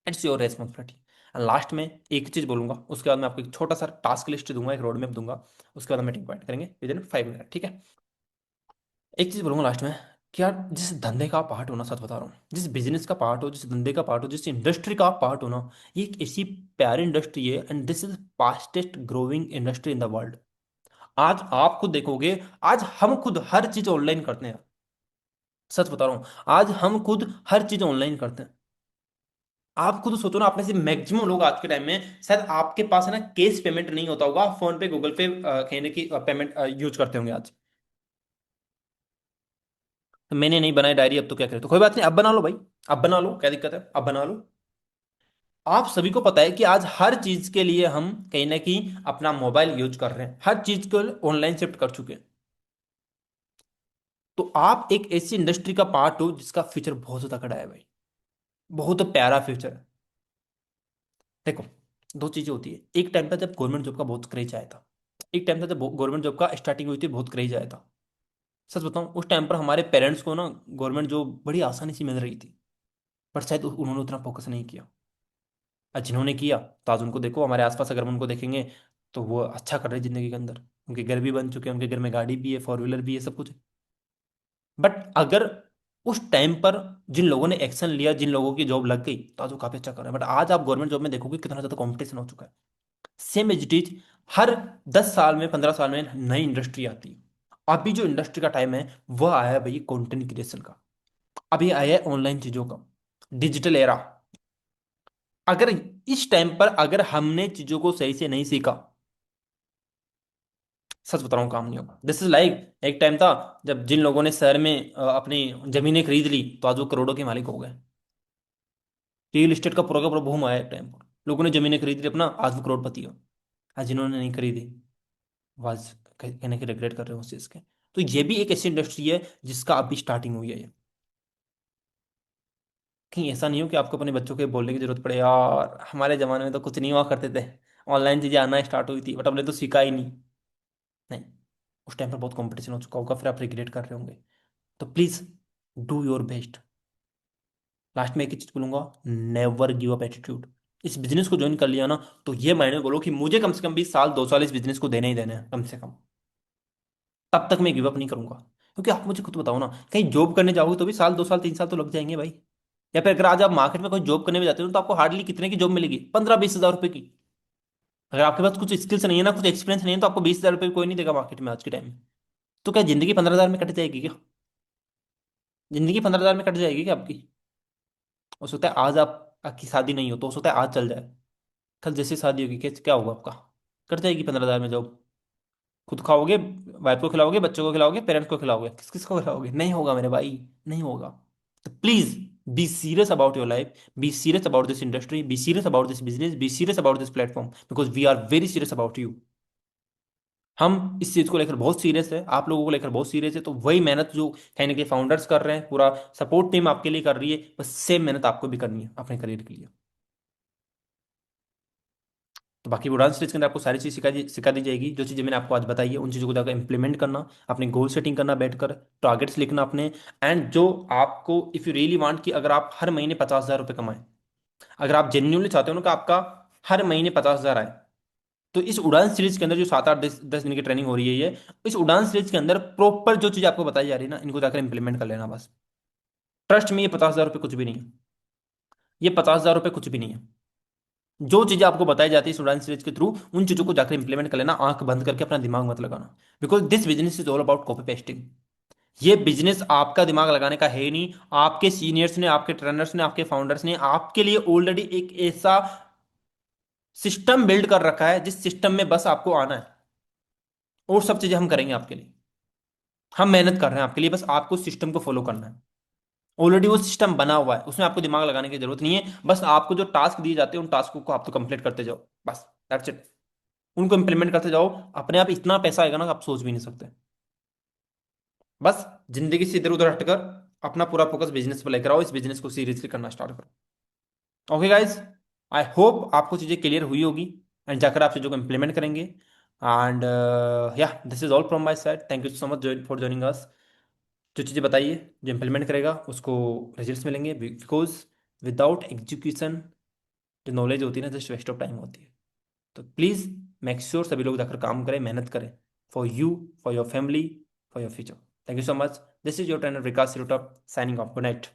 it's your responsibility. Last में एक चीज बोलूंगा, उसके बाद मैं आपको एक छोटा सा टास्क लिस्ट दूंगा, एक रोड मैप दूंगा, उसके बाद हम मीटिंग पॉइंट करेंगे विद इन 5 मिनट, ठीक है। एक चीज बोलूंगा लास्ट में, कि यार जिस धंधे का पार्ट हो ना, सच बता रहा हूँ, जिस बिजनेस का पार्ट हो, जिस धंधे का पार्ट हो, जिस इंडस्ट्री का पार्ट हो ना, ये एक ऐसी प्यारी इंडस्ट्री है, and this is fastest growing industry in the world. आज आप खुद देखोगे, आज हम खुद हर चीज ऑनलाइन करते हैं। सच बता रहा हूँ, आज हम खुद हर चीज ऑनलाइन करते हैं। आप खुद सोचो ना, आप में से मैक्सिमम लोग आज के टाइम में, शायद आपके पास है ना कैश पेमेंट नहीं होता होगा, फोन पे, गूगल पे, कहने की पेमेंट यूज करते होंगे आज। तो मैंने नहीं बनाई डायरी, अब तो क्या करें, तो कोई बात नहीं, अब बना लो भाई, अब बना लो, क्या दिक्कत है, अब बना लो। आप सभी को पता है कि आज हर चीज के लिए हम कहीं ना कहीं अपना मोबाइल यूज कर रहे हैं, हर चीज को ऑनलाइन शिफ्ट कर चुके हैं। तो आप एक ऐसी इंडस्ट्री का पार्ट हो जिसका फ्यूचर बहुत तगड़ा है भाई, बहुत प्यारा फ्यूचर है। देखो, दो चीजें होती है, एक टाइम था जब गवर्नमेंट जॉब का बहुत क्रेज आया था, एक टाइम था जब गवर्नमेंट जॉब का स्टार्टिंग हुई थी, बहुत क्रेज आया था। सच बताऊं, उस टाइम पर हमारे पेरेंट्स को ना गवर्नमेंट जॉब बड़ी आसानी से मिल रही थी, पर शायद उन्होंने उतना फोकस नहीं किया। और जिन्होंने किया, तो आज उनको देखो, हमारे आसपास अगर हम उनको देखेंगे, तो वो अच्छा कर रहे हैं जिंदगी के अंदर, उनके घर भी बन चुके हैं, उनके घर में गाड़ी भी है, 4 व्हीलर भी है, सब कुछ है। बट अगर उस टाइम पर जिन लोगों ने एक्शन लिया, जिन लोगों की जॉब लग गई, तो आज वो काफी अच्छा कर रहे हैं। बट आज आप गवर्नमेंट जॉब में देखोगे कितना ज्यादा कॉम्पिटिशन हो चुका है। सेम एज इट इज, हर 10 साल में, 15 साल में नई इंडस्ट्री आती है। अभी जो इंडस्ट्री का टाइम है, वह आया है भाई कंटेंट क्रिएशन का, अभी आया है ऑनलाइन चीजों का, डिजिटल एरा। अगर इस टाइम पर अगर हमने चीजों को सही से नहीं सीखा, सच बता रहा हूँ, काम नहीं होगा। दिस इज लाइक, एक टाइम था जब जिन लोगों ने शहर में अपनी जमीनें खरीद ली, तो आज वो करोड़ों के मालिक हो गए। रियल एस्टेट का पूरा बूम आया एक टाइम पर, लोगों ने जमीनें खरीद ली अपना, आज वो करोड़पति हो। आज जिन्होंने नहीं खरीदी, वो आज कहने के रिग्रेट कर रहे हो उस चीज के। तो ये भी एक ऐसी इंडस्ट्री है जिसका अभी स्टार्टिंग हुई है ये। कहीं ऐसा नहीं हो कि आपको अपने बच्चों को ये बोलने की जरूरत पड़े, यार हमारे ज़माने में तो कुछ नहीं हुआ करते थे, ऑनलाइन चीज़ें आना स्टार्ट हुई थी बट हमने तो सीखा ही नहीं। नहीं, उस टाइम पर बहुत कंपटीशन हो चुका होगा, फिर आप रिग्रेट कर रहे होंगे। तो please do your best. Last में एक ही चीज़ बोलूंगा, नेवर गिव अप एटीट्यूड। इस बिजनेस को ज्वाइन कर लिया ना, तो ये मायने बोलो कि मुझे कम से कम 20 साल 2 साल इस बिजनेस को देने ही देने हैं कम से कम। तब तक मैं गिव अप नहीं करूंगा। क्योंकि आप मुझे खुद बताओ ना, कहीं जॉब करने जाओगे तो भी साल 2 साल 3 साल तो लग जाएंगे भाई। या फिर अगर आज आप मार्केट में कोई जॉब करने में जाते हो तो आपको हार्डली कितने की जॉब मिलेगी, 15-20 हज़ार रुपए की। अगर आपके पास कुछ स्किल्स नहीं है ना, कुछ एक्सपीरियंस नहीं है, तो आपको 20 हज़ार रुपये कोई नहीं देगा मार्केट में आज के टाइम में। तो क्या जिंदगी 15 हज़ार में कट जाएगी क्या? जिंदगी 15 हज़ार में कट जाएगी क्या आपकी? हो सकता है आज आप आपकी शादी नहीं हो तो हो सकता है आज चल जाए, कल जैसे शादी होगी क्या क्या होगा आपका? कट जाएगी 15 हज़ार में जॉब। खुद खाओगे, वाइफ को खिलाओगे, बच्चों को खिलाओगे, पेरेंट्स को खिलाओगे, किस किस को खिलाओगे? नहीं होगा मेरे भाई, नहीं होगा। तो please be serious about your life, be serious about this industry, be serious about this business, be serious about this platform, because we are very serious about you. हम इस चीज को लेकर बहुत सीरियस है, आप लोगों को लेकर बहुत सीरियस है। तो वही मेहनत जो कहीं ना कहीं फाउंडर्स कर रहे हैं, पूरा सपोर्ट टीम आपके लिए कर रही है, बस सेम मेहनत आपको भी करनी है अपने करियर के लिए। तो बाकी वो डांस स्टेज के अंदर आपको सारी चीज़ सिखा दी जाएगी, जो चीज़ें मैंने आपको आज बताई है उन चीज़ों को जाकर इंप्लीमेंट करना, अपने गोल सेटिंग करना, बैठकर टारगेट्स लिखना अपने। एंड जो आपको इफ़ यू रियली वांट कि अगर आप हर महीने 50 हज़ार रुपये कमाएं, अगर आप जेन्यूनली चाहते हो ना कि आपका हर महीने 50 हज़ार आए, तो इस उड़ान सीरीज के अंदर जो 7 8 10 10 दिन की ट्रेनिंग हो रही है ये, इस उड़ान सीरीज के अंदर प्रॉपर जो चीज़ आपको बताई जा रही है ना, इनको जाकर इंप्लीमेंट कर लेना बस। ट्रस्ट में, ये 50 हज़ार रुपये कुछ भी नहीं है। ये 50 हज़ार रुपये कुछ भी नहीं है। जो चीजें आपको बताई जाती है स्टूडेंट सीरीज के थ्रू, उन चीजों को जाकर इंप्लीमेंट कर लेना, आंख बंद करके अपना दिमाग मत लगाना। Because this business is all about copy pasting. ये बिजनेस आपका दिमाग लगाने का है ही नहीं। आपके सीनियर्स ने, आपके ट्रेनर्स ने, आपके फाउंडर्स ने आपके लिए ऑलरेडी एक ऐसा सिस्टम बिल्ड कर रखा है, जिस सिस्टम में बस आपको आना है, और सब चीजें हम करेंगे आपके लिए। हम मेहनत कर रहे हैं आपके लिए, बस आपको सिस्टम को फॉलो करना है। ऑलरेडी वो सिस्टम बना हुआ है, उसमें आपको दिमाग लगाने की जरूरत नहीं है। बस आपको जो टास्क दिए जाते हैं उन टास्कों को आप तो कंप्लीट करते जाओ, बस दैट्स इट। उनको इंप्लीमेंट करते जाओ, अपने आप इतना पैसा आएगा ना कि आप सोच भी नहीं सकते। बस जिंदगी से इधर उधर हटकर अपना पूरा फोकस बिजनेस पर लेकर आओ, इस बिजनेस को सीरियसली करना स्टार्ट करो। ओके गाइस, आई होप आपको चीज़ें क्लियर हुई होगी, एंड जाकर आप चीज़ों को इंप्लीमेंट करेंगे। एंड या this is all from my side, thank you so much for joining us. जो चीज़ें बताइए, जो इंप्लीमेंट करेगा उसको रिजल्ट्स मिलेंगे, बिकॉज विदाउट एग्जीक्यूशन जो नॉलेज होती है ना, जस्ट वेस्ट ऑफ टाइम होती है। तो प्लीज़ मेक श्योर सभी लोग जाकर काम करें, मेहनत करें, for you, for your family, for your future. Thank you so much. This is your trainer Vikas Sirota, signing off. Good night.